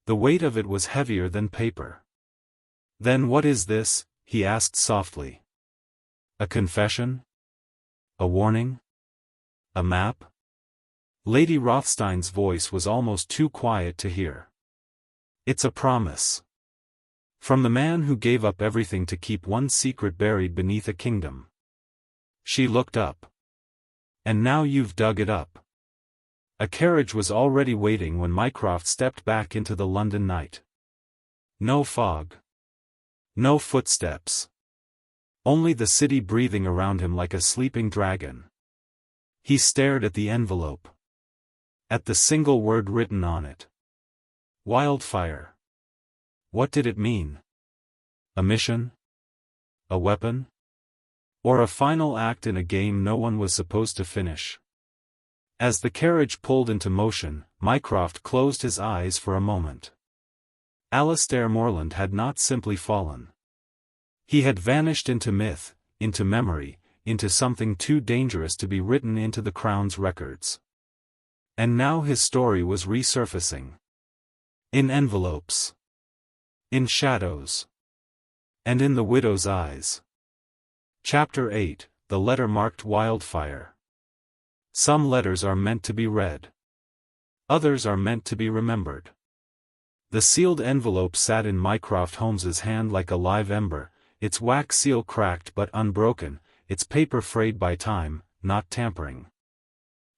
The weight of it was heavier than paper. Then what is this? He asked softly. A confession? A warning? A map? Lady Rothstein's voice was almost too quiet to hear. It's a promise. From the man who gave up everything to keep one secret buried beneath a kingdom. She looked up. And now you've dug it up. A carriage was already waiting when Mycroft stepped back into the London night. No fog. No footsteps. Only the city breathing around him like a sleeping dragon. He stared at the envelope. At the single word written on it. Wildfire. What did it mean? A mission? A weapon? Or a final act in a game no one was supposed to finish? As the carriage pulled into motion, Mycroft closed his eyes for a moment. Alastair Morland had not simply fallen. He had vanished into myth, into memory, into something too dangerous to be written into the Crown's records. And now his story was resurfacing. In envelopes. In shadows. And in the widow's eyes. Chapter 8, The Letter Marked Wildfire. Some letters are meant to be read. Others are meant to be remembered. The sealed envelope sat in Mycroft Holmes's hand like a live ember, its wax seal cracked but unbroken, its paper frayed by time, not tampering.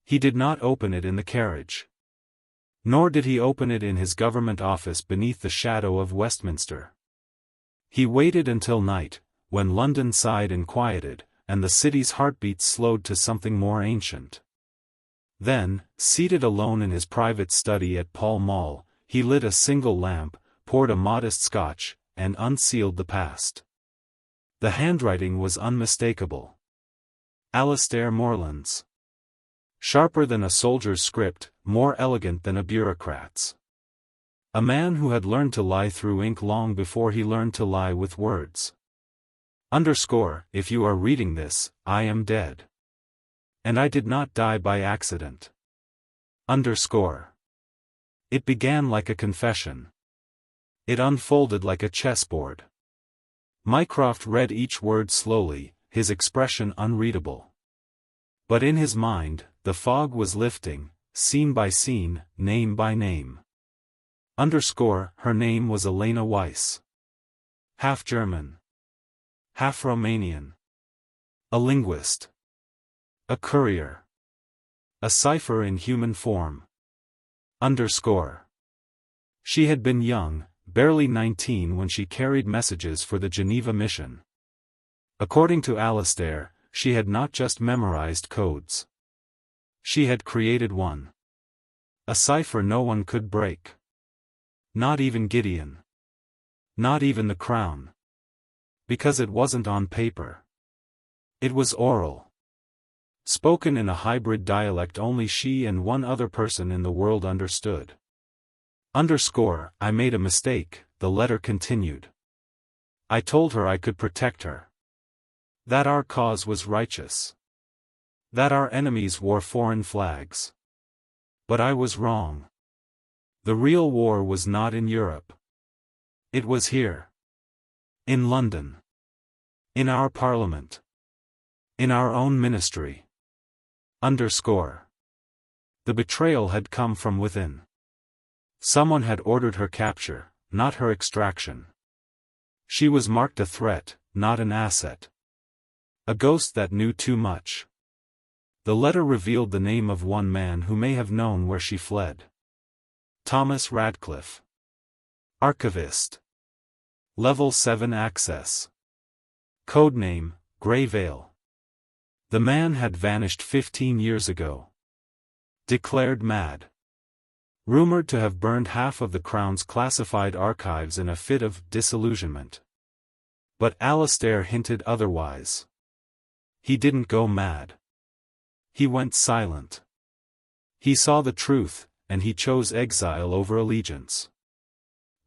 He did not open it in the carriage. Nor did he open it in his government office beneath the shadow of Westminster. He waited until night, when London sighed and quieted, and the city's heartbeats slowed to something more ancient. Then, seated alone in his private study at Pall Mall, he lit a single lamp, poured a modest scotch, and unsealed the past. The handwriting was unmistakable. Alastair Morland's. Sharper than a soldier's script, more elegant than a bureaucrat's. A man who had learned to lie through ink long before he learned to lie with words. Underscore, if you are reading this, I am dead. And I did not die by accident. Underscore. It began like a confession. It unfolded like a chessboard. Mycroft read each word slowly, his expression unreadable. But in his mind, the fog was lifting, scene by scene, name by name. Underscore, her name was Elena Weiss. Half German. Half Romanian. A linguist. A courier. A cipher in human form. Underscore. She had been young, barely 19 when she carried messages for the Geneva mission. According to Alastair, she had not just memorized codes. She had created one. A cipher no one could break. Not even Gideon. Not even the Crown. Because it wasn't on paper. It was oral. Spoken in a hybrid dialect only she and one other person in the world understood. Underscore, I made a mistake, the letter continued. I told her I could protect her. That our cause was righteous. That our enemies wore foreign flags. But I was wrong. The real war was not in Europe. It was here. In London. In our parliament. In our own ministry. Underscore. The betrayal had come from within. Someone had ordered her capture, not her extraction. She was marked a threat, not an asset. A ghost that knew too much. The letter revealed the name of one man who may have known where she fled. Thomas Radcliffe. Archivist. Level 7 access. Codename, Grey Veil. The man had vanished 15 years ago. Declared mad. Rumored to have burned half of the Crown's classified archives in a fit of disillusionment. But Alastair hinted otherwise. He didn't go mad. He went silent. He saw the truth, and he chose exile over allegiance.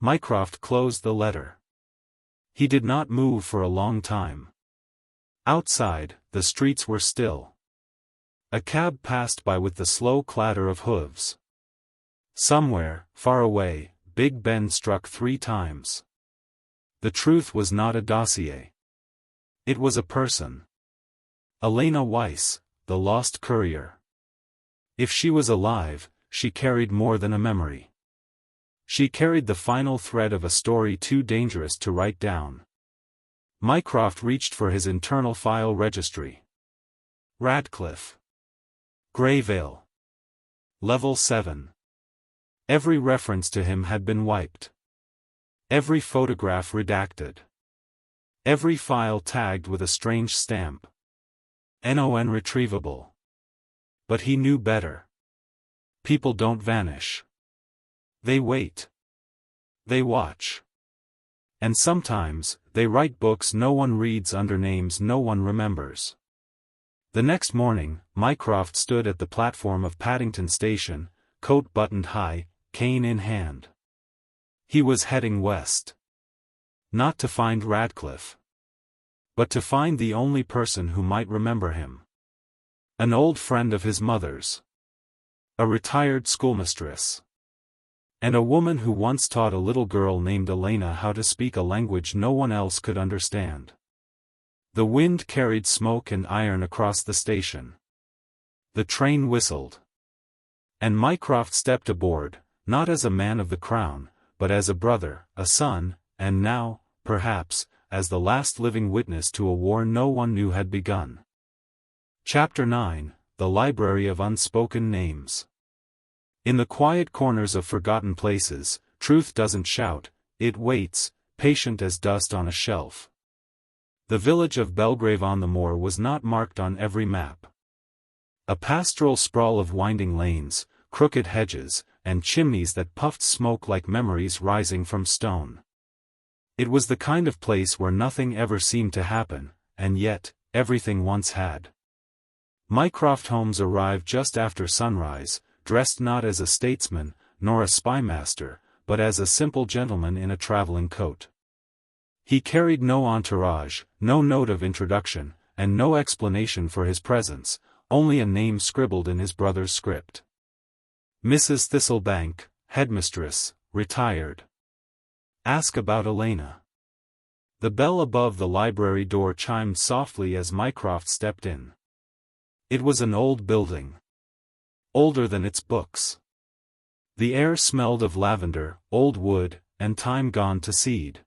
Mycroft closed the letter. He did not move for a long time. Outside, the streets were still. A cab passed by with the slow clatter of hooves. Somewhere, far away, Big Ben struck 3 times. The truth was not a dossier. It was a person. Elena Weiss, the lost courier. If she was alive, she carried more than a memory. She carried the final thread of a story too dangerous to write down. Mycroft reached for his internal file registry. Radcliffe. Grey Veil. Level 7. Every reference to him had been wiped. Every photograph redacted. Every file tagged with a strange stamp. Non retrievable. But he knew better. People don't vanish. They wait. They watch. And sometimes, they write books no one reads under names no one remembers. The next morning, Mycroft stood at the platform of Paddington Station, coat buttoned high, cane in hand. He was heading west. Not to find Radcliffe. But to find the only person who might remember him. An old friend of his mother's. A retired schoolmistress. And a woman who once taught a little girl named Elena how to speak a language no one else could understand. The wind carried smoke and iron across the station. The train whistled. And Mycroft stepped aboard, not as a man of the Crown, but as a brother, a son, and now, perhaps, as the last living witness to a war no one knew had begun. Chapter 9, The Library of Unspoken Names. In the quiet corners of forgotten places, truth doesn't shout, it waits, patient as dust on a shelf. The village of Belgrave-on-the-Moor was not marked on every map. A pastoral sprawl of winding lanes, crooked hedges, and chimneys that puffed smoke like memories rising from stone. It was the kind of place where nothing ever seemed to happen, and yet, everything once had. Mycroft Holmes arrived just after sunrise, dressed not as a statesman, nor a spymaster, but as a simple gentleman in a traveling coat. He carried no entourage, no note of introduction, and no explanation for his presence, only a name scribbled in his brother's script. Mrs. Thistlebank, headmistress, retired. Ask about Elena. The bell above the library door chimed softly as Mycroft stepped in. It was an old building. Older than its books. The air smelled of lavender, old wood, and time gone to seed.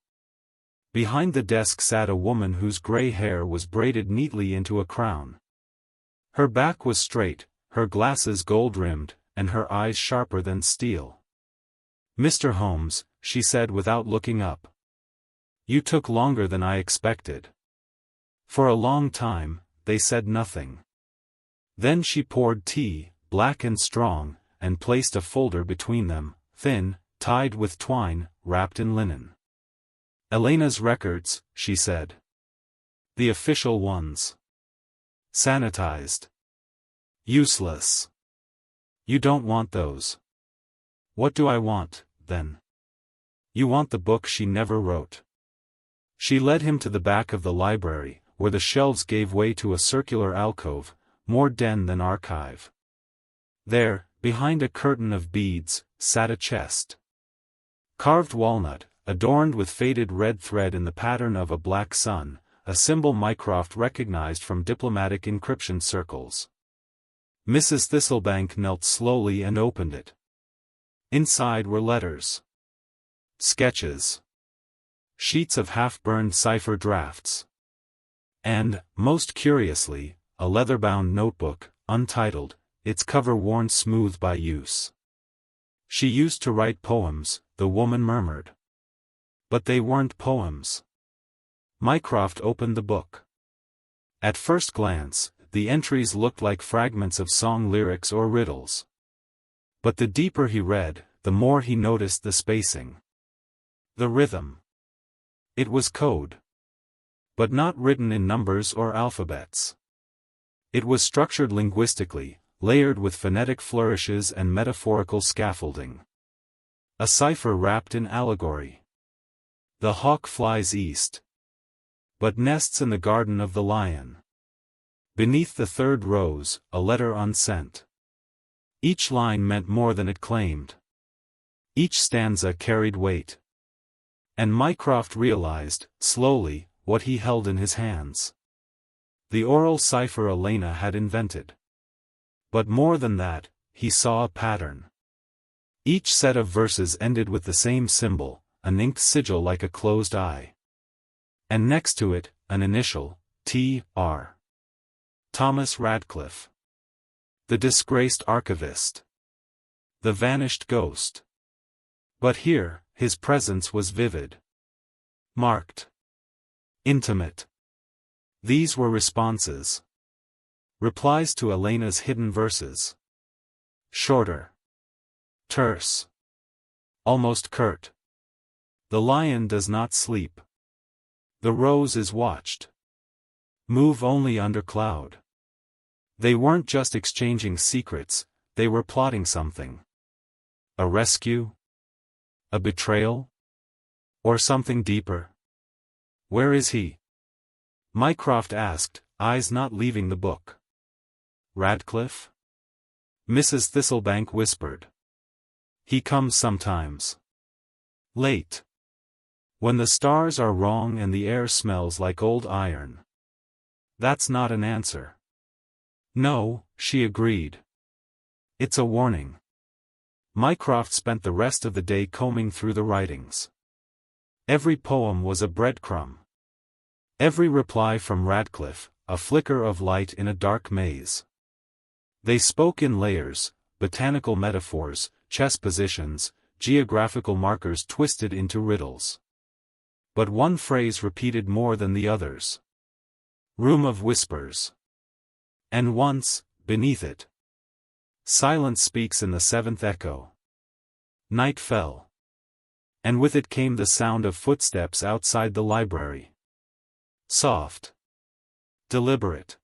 Behind the desk sat a woman whose grey hair was braided neatly into a crown. Her back was straight, her glasses gold-rimmed, and her eyes sharper than steel. "Mr. Holmes," she said without looking up. "You took longer than I expected." For a long time, they said nothing. Then she poured tea, black and strong, and placed a folder between them, thin, tied with twine, wrapped in linen. "Elena's records," she said. "The official ones. Sanitized. Useless. You don't want those." "What do I want, then?" "You want the book she never wrote." She led him to the back of the library, where the shelves gave way to a circular alcove, more den than archive. There, behind a curtain of beads, sat a chest. Carved walnut, adorned with faded red thread in the pattern of a black sun, a symbol Mycroft recognized from diplomatic encryption circles. Mrs. Thistlebank knelt slowly and opened it. Inside were letters. Sketches. sheets of half-burned cipher drafts. And, most curiously, a leather-bound notebook, untitled, its cover worn smooth by use. She used to write poems, the woman murmured. But they weren't poems. Mycroft opened the book. At first glance, the entries looked like fragments of song lyrics or riddles. But the deeper he read, the more he noticed the spacing. The rhythm. It was code. But not written in numbers or alphabets. It was structured linguistically, layered with phonetic flourishes and metaphorical scaffolding. A cipher wrapped in allegory. The hawk flies east, but nests in the garden of the lion. Beneath the third rose, a letter unsent. Each line meant more than it claimed. Each stanza carried weight. And Mycroft realized, slowly, what he held in his hands. The oral cipher Elena had invented. But more than that, he saw a pattern. Each set of verses ended with the same symbol, an inked sigil like a closed eye. And next to it, an initial, T.R. Thomas Radcliffe. The disgraced archivist. The vanished ghost. But here, his presence was vivid. Marked. Intimate. These were responses. Replies to Elena's hidden verses. Shorter. Terse. Almost curt. The lion does not sleep. The rose is watched. Move only under cloud. They weren't just exchanging secrets, they were plotting something. A rescue? A betrayal? Or something deeper? Where is he? Mycroft asked, eyes not leaving the book. Radcliffe? Mrs. Thistlebank whispered. He comes sometimes. Late. When the stars are wrong and the air smells like old iron. That's not an answer. No, she agreed. It's a warning. Mycroft spent the rest of the day combing through the writings. Every poem was a breadcrumb. Every reply from Radcliffe, a flicker of light in a dark maze. They spoke in layers, botanical metaphors, chess positions, geographical markers twisted into riddles. But one phrase repeated more than the others. Room of whispers. And once, beneath it. Silence speaks in the seventh echo. Night fell. And with it came the sound of footsteps outside the library. Soft. Deliberate.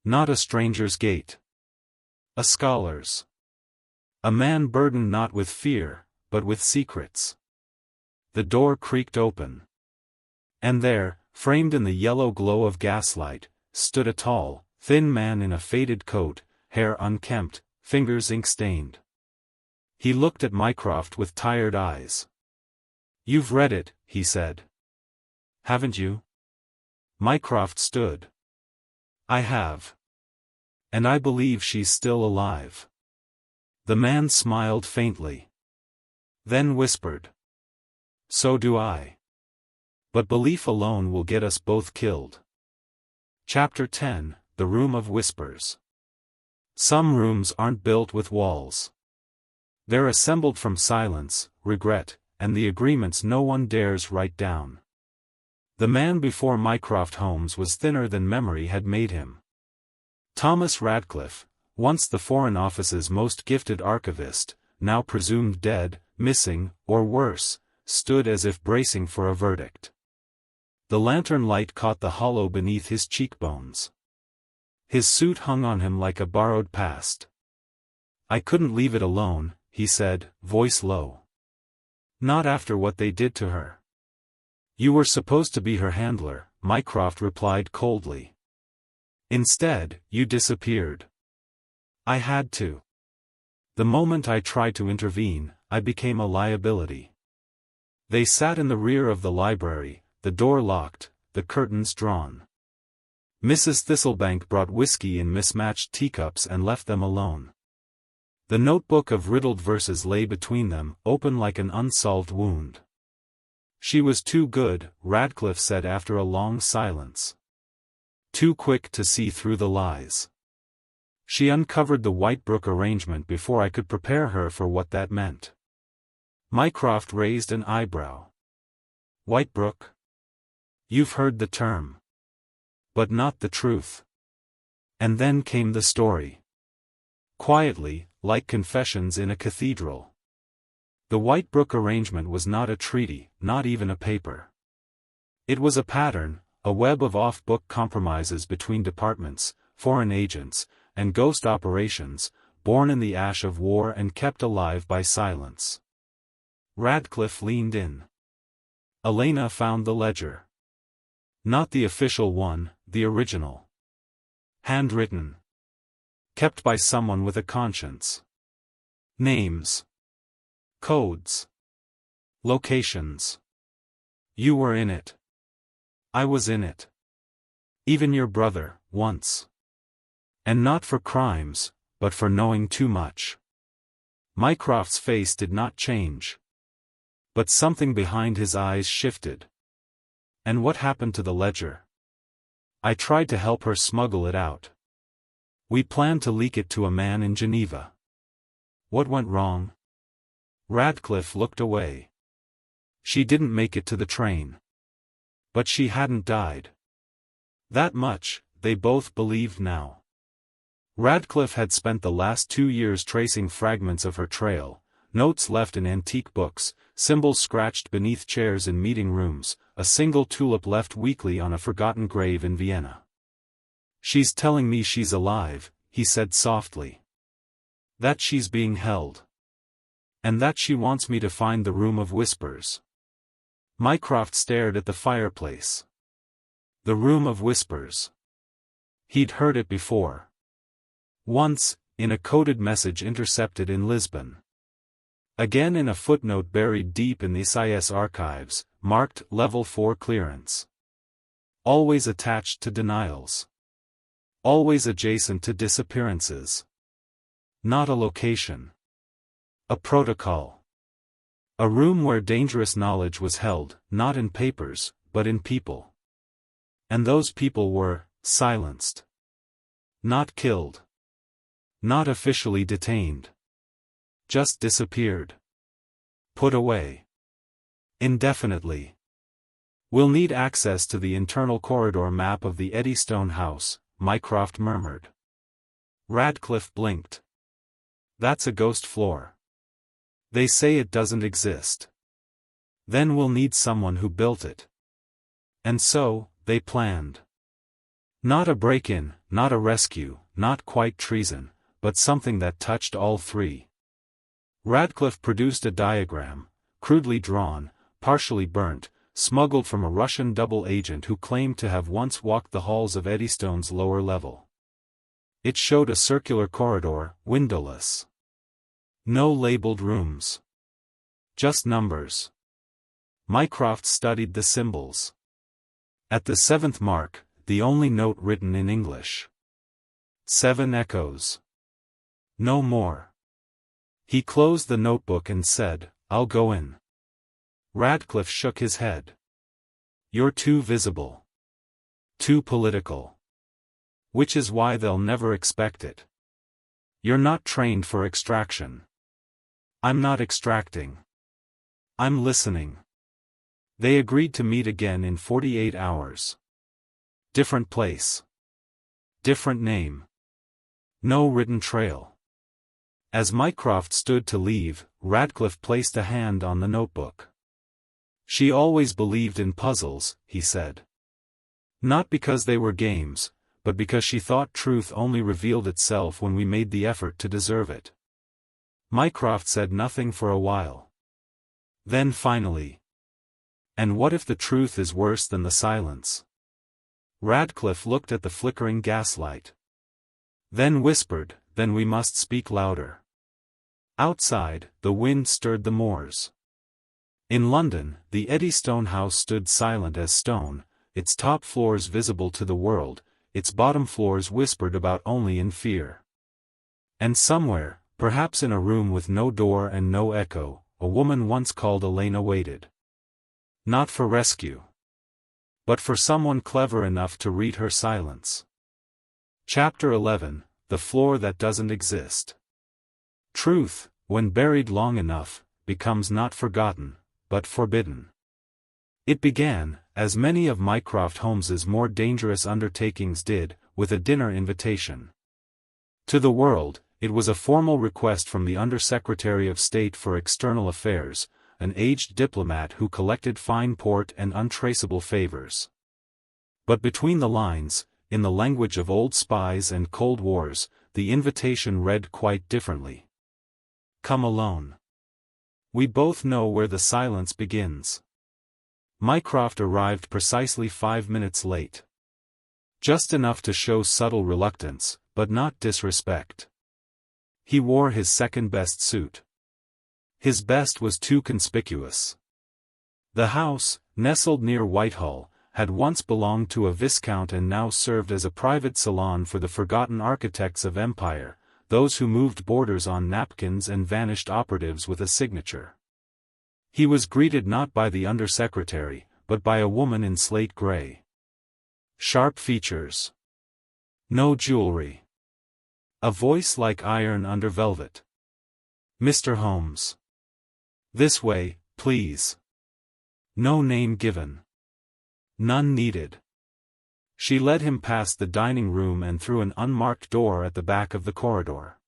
Not a stranger's gait. A scholar's. A man burdened not with fear, but with secrets. The door creaked open. And there, framed in the yellow glow of gaslight, stood a tall, thin man in a faded coat, hair unkempt, fingers ink-stained. He looked at Mycroft with tired eyes. "You've read it," he said. "Haven't you?" Mycroft stood. "I have. And I believe she's still alive." The man smiled faintly. Then whispered. "So do I. But belief alone will get us both killed." Chapter 10, The Room of Whispers. Some rooms aren't built with walls. They're assembled from silence, regret, and the agreements no one dares write down. The man before Mycroft Holmes was thinner than memory had made him. Thomas Radcliffe, once the Foreign Office's most gifted archivist, now presumed dead, missing, or worse, stood as if bracing for a verdict. The lantern light caught the hollow beneath his cheekbones. His suit hung on him like a borrowed past. "I couldn't leave it alone," he said, voice low. "Not after what they did to her." "You were supposed to be her handler," Mycroft replied coldly. "Instead, you disappeared." "I had to. The moment I tried to intervene, I became a liability." They sat in the rear of the library, the door locked, the curtains drawn. Mrs. Thistlebank brought whiskey in mismatched teacups and left them alone. The notebook of riddled verses lay between them, open like an unsolved wound. She was too good, Radcliffe said after a long silence. Too quick to see through the lies. She uncovered the Whitebrook arrangement before I could prepare her for what that meant. Mycroft raised an eyebrow. Whitebrook? You've heard the term. But not the truth. And then came the story. Quietly, like confessions in a cathedral. The Whitebrook arrangement was not a treaty, not even a paper. It was a pattern, a web of off-book compromises between departments, foreign agents, and ghost operations, born in the ash of war and kept alive by silence. Radcliffe leaned in. Elena found the ledger. Not the official one, the original. Handwritten. Kept by someone with a conscience. Names. Codes. Locations. You were in it. I was in it. Even your brother, once. And not for crimes, but for knowing too much. Mycroft's face did not change. But something behind his eyes shifted. And what happened to the ledger? I tried to help her smuggle it out. We planned to leak it to a man in Geneva. What went wrong? Radcliffe looked away. She didn't make it to the train. But she hadn't died. That much, they both believed now. Radcliffe had spent the last 2 years tracing fragments of her trail, notes left in antique books, symbols scratched beneath chairs in meeting rooms, a single tulip left weakly on a forgotten grave in Vienna. She's telling me she's alive, he said softly. That she's being held. And that she wants me to find the Room of Whispers. Mycroft stared at the fireplace. The Room of Whispers. He'd heard it before. Once, in a coded message intercepted in Lisbon. Again in a footnote buried deep in the SIS archives, marked Level 4 clearance. Always attached to denials. Always adjacent to disappearances. Not a location. A protocol. A room where dangerous knowledge was held, not in papers, but in people. And those people were silenced. Not killed. Not officially detained. Just disappeared. Put away. Indefinitely. We'll need access to the internal corridor map of the Eddystone house, Mycroft murmured. Radcliffe blinked. That's a ghost floor. They say it doesn't exist. Then we'll need someone who built it. And so, they planned. Not a break-in, not a rescue, not quite treason, but something that touched all three. Radcliffe produced a diagram, crudely drawn, partially burnt, smuggled from a Russian double agent who claimed to have once walked the halls of Eddystone's lower level. It showed a circular corridor, windowless. No labeled rooms. Just numbers. Mycroft studied the symbols. At the 7th mark, the only note written in English. 7 echoes. No more. He closed the notebook and said, I'll go in. Radcliffe shook his head. You're too visible. Too political. Which is why they'll never expect it. You're not trained for extraction. I'm not extracting. I'm listening. They agreed to meet again in 48 hours. Different place. Different name. No written trail. As Mycroft stood to leave, Radcliffe placed a hand on the notebook. She always believed in puzzles, he said. Not because they were games, but because she thought truth only revealed itself when we made the effort to deserve it. Mycroft said nothing for a while. Then finally. And what if the truth is worse than the silence? Radcliffe looked at the flickering gaslight. Then whispered, then we must speak louder. Outside, the wind stirred the moors. In London, the Eddystone house stood silent as stone, its top floors visible to the world, its bottom floors whispered about only in fear. And somewhere, perhaps in a room with no door and no echo, a woman once called Elena waited. Not for rescue. But for someone clever enough to read her silence. Chapter 11, The Floor That Doesn't Exist. Truth, when buried long enough, becomes not forgotten, but forbidden. It began, as many of Mycroft Holmes's more dangerous undertakings did, with a dinner invitation. To the world, it was a formal request from the Under-Secretary of State for External Affairs, an aged diplomat who collected fine port and untraceable favors. But between the lines, in the language of old spies and Cold Wars, the invitation read quite differently. Come alone. We both know where the silence begins. Mycroft arrived precisely 5 minutes late. Just enough to show subtle reluctance, but not disrespect. He wore his second-best suit. His best was too conspicuous. The house, nestled near Whitehall, had once belonged to a viscount and now served as a private salon for the forgotten architects of empire, those who moved borders on napkins and vanished operatives with a signature. He was greeted not by the undersecretary, but by a woman in slate gray. Sharp features. No jewelry. A voice like iron under velvet. Mr. Holmes. This way, please. No name given. None needed. She led him past the dining room and through an unmarked door at the back of the corridor.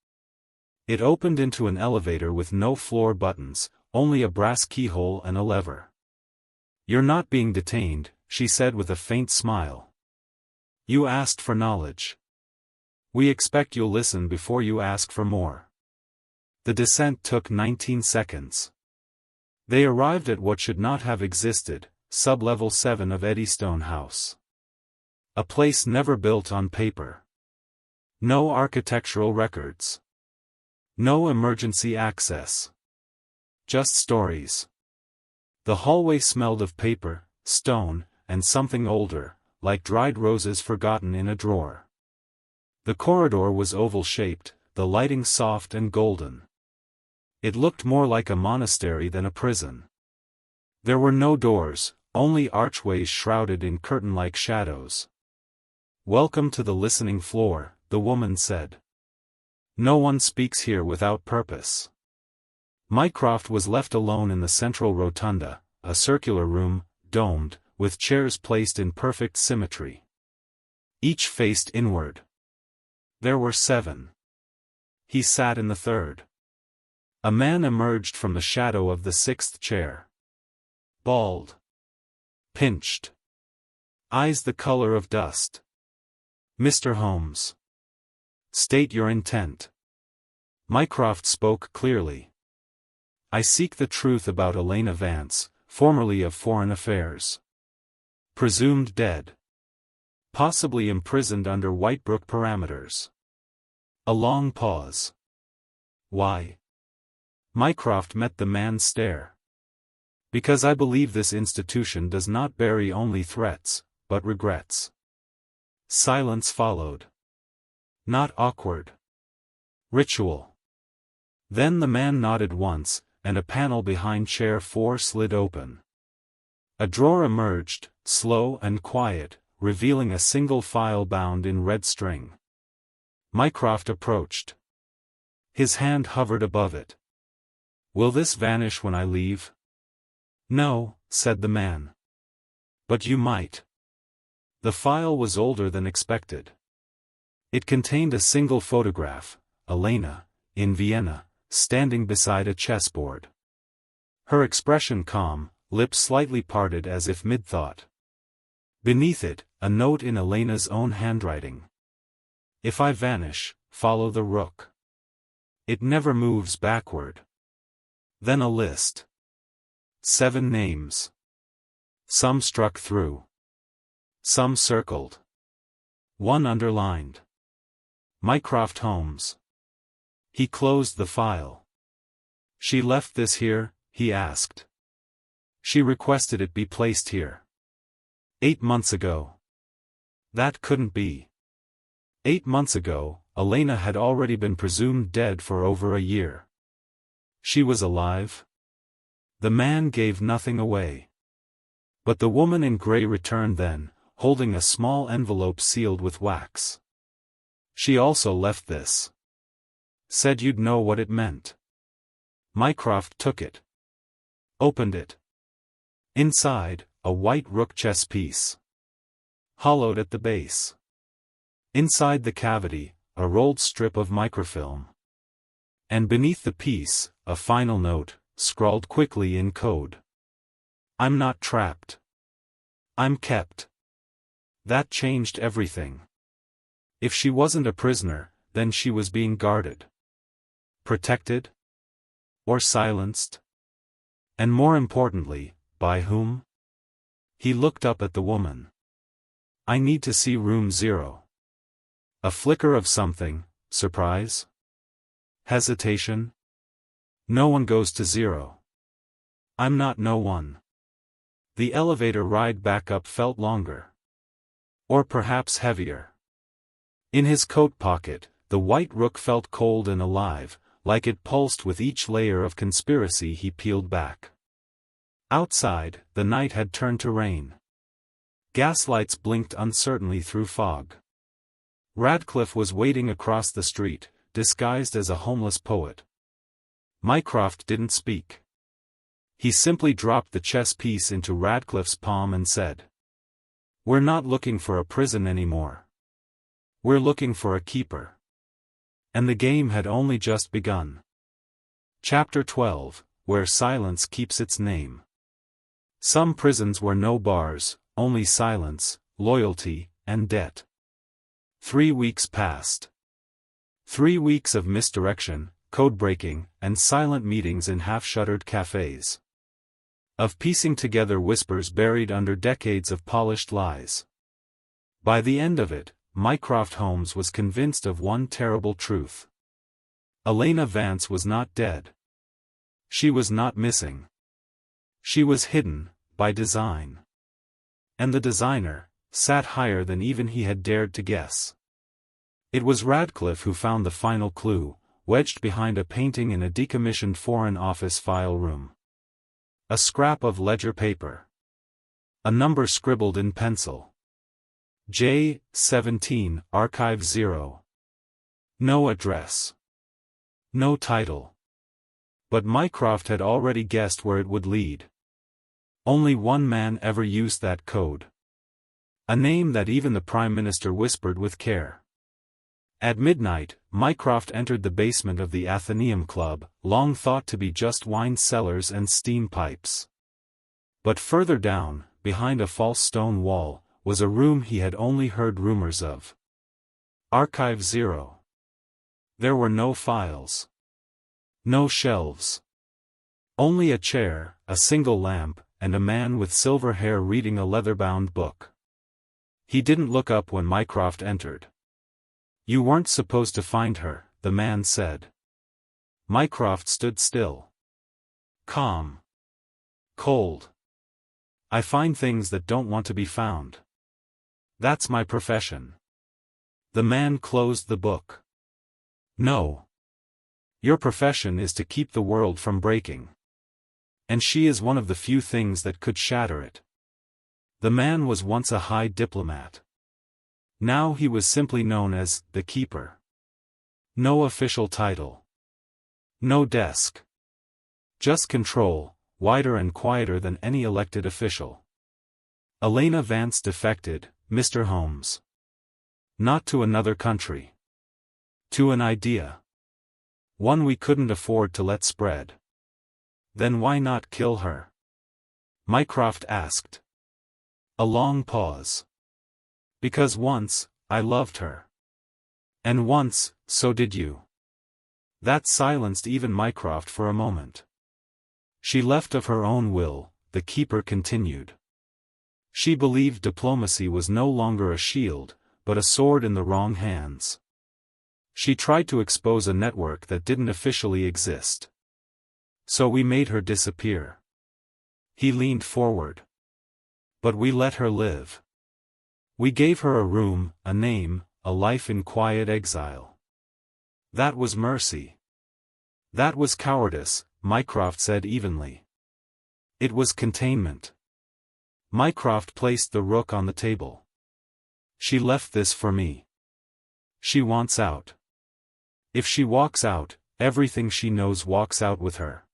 It opened into an elevator with no floor buttons, only a brass keyhole and a lever. You're not being detained, she said with a faint smile. You asked for knowledge. We expect you'll listen before you ask for more. The descent took 19 seconds. They arrived at what should not have existed, sub-level 7 of Eddystone House. A place never built on paper. No architectural records. No emergency access. Just stories. The hallway smelled of paper, stone, and something older, like dried roses forgotten in a drawer. The corridor was oval-shaped, the lighting soft and golden. It looked more like a monastery than a prison. There were no doors, only archways shrouded in curtain-like shadows. Welcome to the listening floor, the woman said. No one speaks here without purpose. Mycroft was left alone in the central rotunda, a circular room, domed, with chairs placed in perfect symmetry. Each faced inward. There were 7. He sat in the third. A man emerged from the shadow of the 6th chair. Bald. Pinched. Eyes the color of dust. Mr. Holmes. State your intent. Mycroft spoke clearly. I seek the truth about Elena Vance, formerly of Foreign Affairs. Presumed dead. Possibly imprisoned under Whitebrook parameters. A long pause. Why? Mycroft met the man's stare. Because I believe this institution does not bury only threats, but regrets. Silence followed. Not awkward. Ritual. Then the man nodded once, and a panel behind chair 4 slid open. A drawer emerged, slow and quiet, revealing a single file bound in red string. Mycroft approached. His hand hovered above it. Will this vanish when I leave? No, said the man. But you might. The file was older than expected. It contained a single photograph, Elena, in Vienna, standing beside a chessboard. Her expression calm, lips slightly parted as if mid-thought. Beneath it, a note in Elena's own handwriting. If I vanish, follow the rook. It never moves backward. Then a list. 7 names. Some struck through. Some circled. One underlined. Mycroft Holmes. He closed the file. She left this here, he asked. She requested it be placed here. 8 months ago. That couldn't be. 8 months ago, Elena had already been presumed dead for over a year. She was alive? The man gave nothing away. But the woman in grey returned then, holding a small envelope sealed with wax. She also left this. Said you'd know what it meant. Mycroft took it. Opened it. Inside, a white rook chess piece. Hollowed at the base. Inside the cavity, a rolled strip of microfilm. And beneath the piece, a final note, scrawled quickly in code. I'm not trapped. I'm kept. That changed everything. If she wasn't a prisoner, then she was being guarded. Protected? Or silenced? And more importantly, by whom? He looked up at the woman. I need to see room 0. A flicker of something, surprise? Hesitation? No one goes to 0. I'm not no one. The elevator ride back up felt longer. Or perhaps heavier. In his coat pocket, the white rook felt cold and alive, like it pulsed with each layer of conspiracy he peeled back. Outside, the night had turned to rain. Gaslights blinked uncertainly through fog. Radcliffe was waiting across the street, disguised as a homeless poet. Mycroft didn't speak. He simply dropped the chess piece into Radcliffe's palm and said, "We're not looking for a prison anymore. We're looking for a keeper." And the game had only just begun. Chapter 12, Where Silence Keeps Its Name. Some prisons were no bars, only silence, loyalty, and debt. 3 weeks passed. 3 weeks of misdirection, code-breaking, and silent meetings in half-shuttered cafes. Of piecing together whispers buried under decades of polished lies. By the end of it, Mycroft Holmes was convinced of one terrible truth. Elena Vance was not dead. She was not missing. She was hidden, by design. And the designer sat higher than even he had dared to guess. It was Radcliffe who found the final clue, wedged behind a painting in a decommissioned Foreign Office file room. A scrap of ledger paper. A number scribbled in pencil. J17, Archive 0. No address. No title. But Mycroft had already guessed where it would lead. Only one man ever used that code. A name that even the Prime Minister whispered with care. At midnight, Mycroft entered the basement of the Athenaeum Club, long thought to be just wine cellars and steam pipes. But further down, behind a false stone wall, was a room he had only heard rumors of. Archive 0. There were no files. No shelves. Only a chair, a single lamp, and a man with silver hair reading a leather-bound book. He didn't look up when Mycroft entered. You weren't supposed to find her, the man said. Mycroft stood still. Calm. Cold. I find things that don't want to be found. That's my profession. The man closed the book. No. Your profession is to keep the world from breaking. And she is one of the few things that could shatter it. The man was once a high diplomat. Now he was simply known as the Keeper. No official title. No desk. Just control, wider and quieter than any elected official. Elena Vance defected, Mr. Holmes. Not to another country. To an idea. One we couldn't afford to let spread. Then why not kill her? Mycroft asked. A long pause. Because once, I loved her. And once, so did you. That silenced even Mycroft for a moment. She left of her own will, the Keeper continued. She believed diplomacy was no longer a shield, but a sword in the wrong hands. She tried to expose a network that didn't officially exist. So we made her disappear. He leaned forward. But we let her live. We gave her a room, a name, a life in quiet exile. That was mercy. That was cowardice, Mycroft said evenly. It was containment. Mycroft placed the rook on the table. She left this for me. She wants out. If she walks out, everything she knows walks out with her.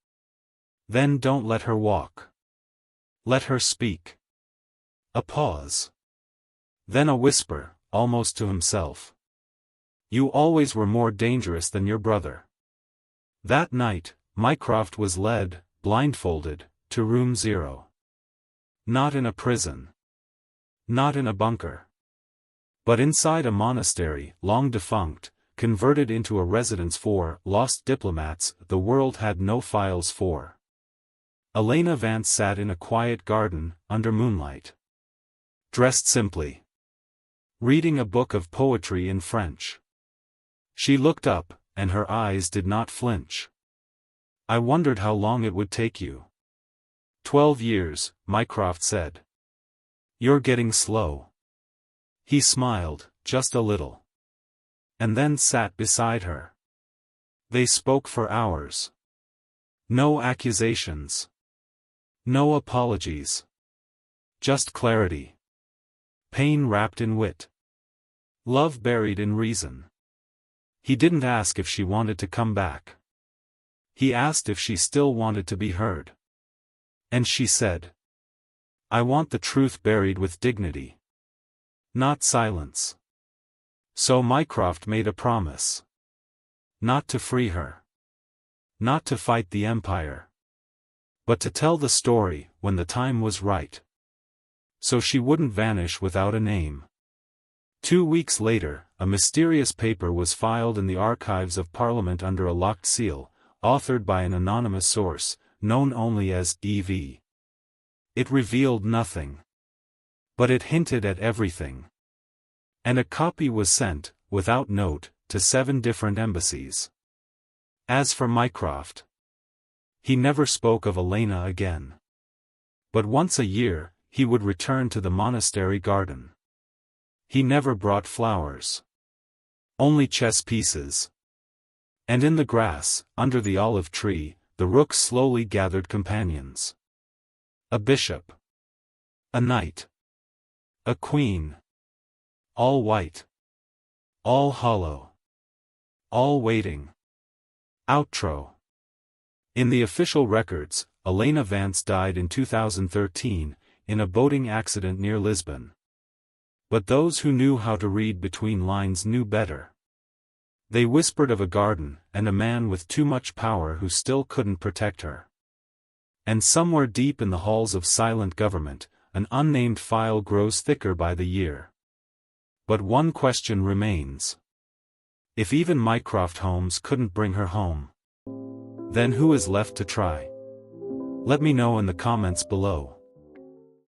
Then don't let her walk. Let her speak. A pause. Then a whisper, almost to himself. You always were more dangerous than your brother. That night, Mycroft was led, blindfolded, to room 0. Not in a prison. Not in a bunker. But inside a monastery, long defunct, converted into a residence for lost diplomats the world had no files for. Elena Vance sat in a quiet garden, under moonlight. Dressed simply. Reading a book of poetry in French. She looked up, and her eyes did not flinch. I wondered how long it would take you. 12 years, Mycroft said. You're getting slow. He smiled, just a little. And then sat beside her. They spoke for hours. No accusations. No apologies. Just clarity. Pain wrapped in wit. Love buried in reason. He didn't ask if she wanted to come back. He asked if she still wanted to be heard. And she said, I want the truth buried with dignity. Not silence. So Mycroft made a promise. Not to free her. Not to fight the empire. But to tell the story, when the time was right. So she wouldn't vanish without a name. 2 weeks later, a mysterious paper was filed in the archives of Parliament under a locked seal, authored by an anonymous source, known only as E.V. It revealed nothing. But it hinted at everything. And a copy was sent, without note, to 7 different embassies. As for Mycroft, he never spoke of Elena again. But once a year, he would return to the monastery garden. He never brought flowers. Only chess pieces. And in the grass, under the olive tree, the rook slowly gathered companions. A bishop. A knight. A queen. All white. All hollow. All waiting. Outro. In the official records, Elena Vance died in 2013, in a boating accident near Lisbon. But those who knew how to read between lines knew better. They whispered of a garden, and a man with too much power who still couldn't protect her. And somewhere deep in the halls of silent government, an unnamed file grows thicker by the year. But one question remains. If even Mycroft Holmes couldn't bring her home, then who is left to try? Let me know in the comments below.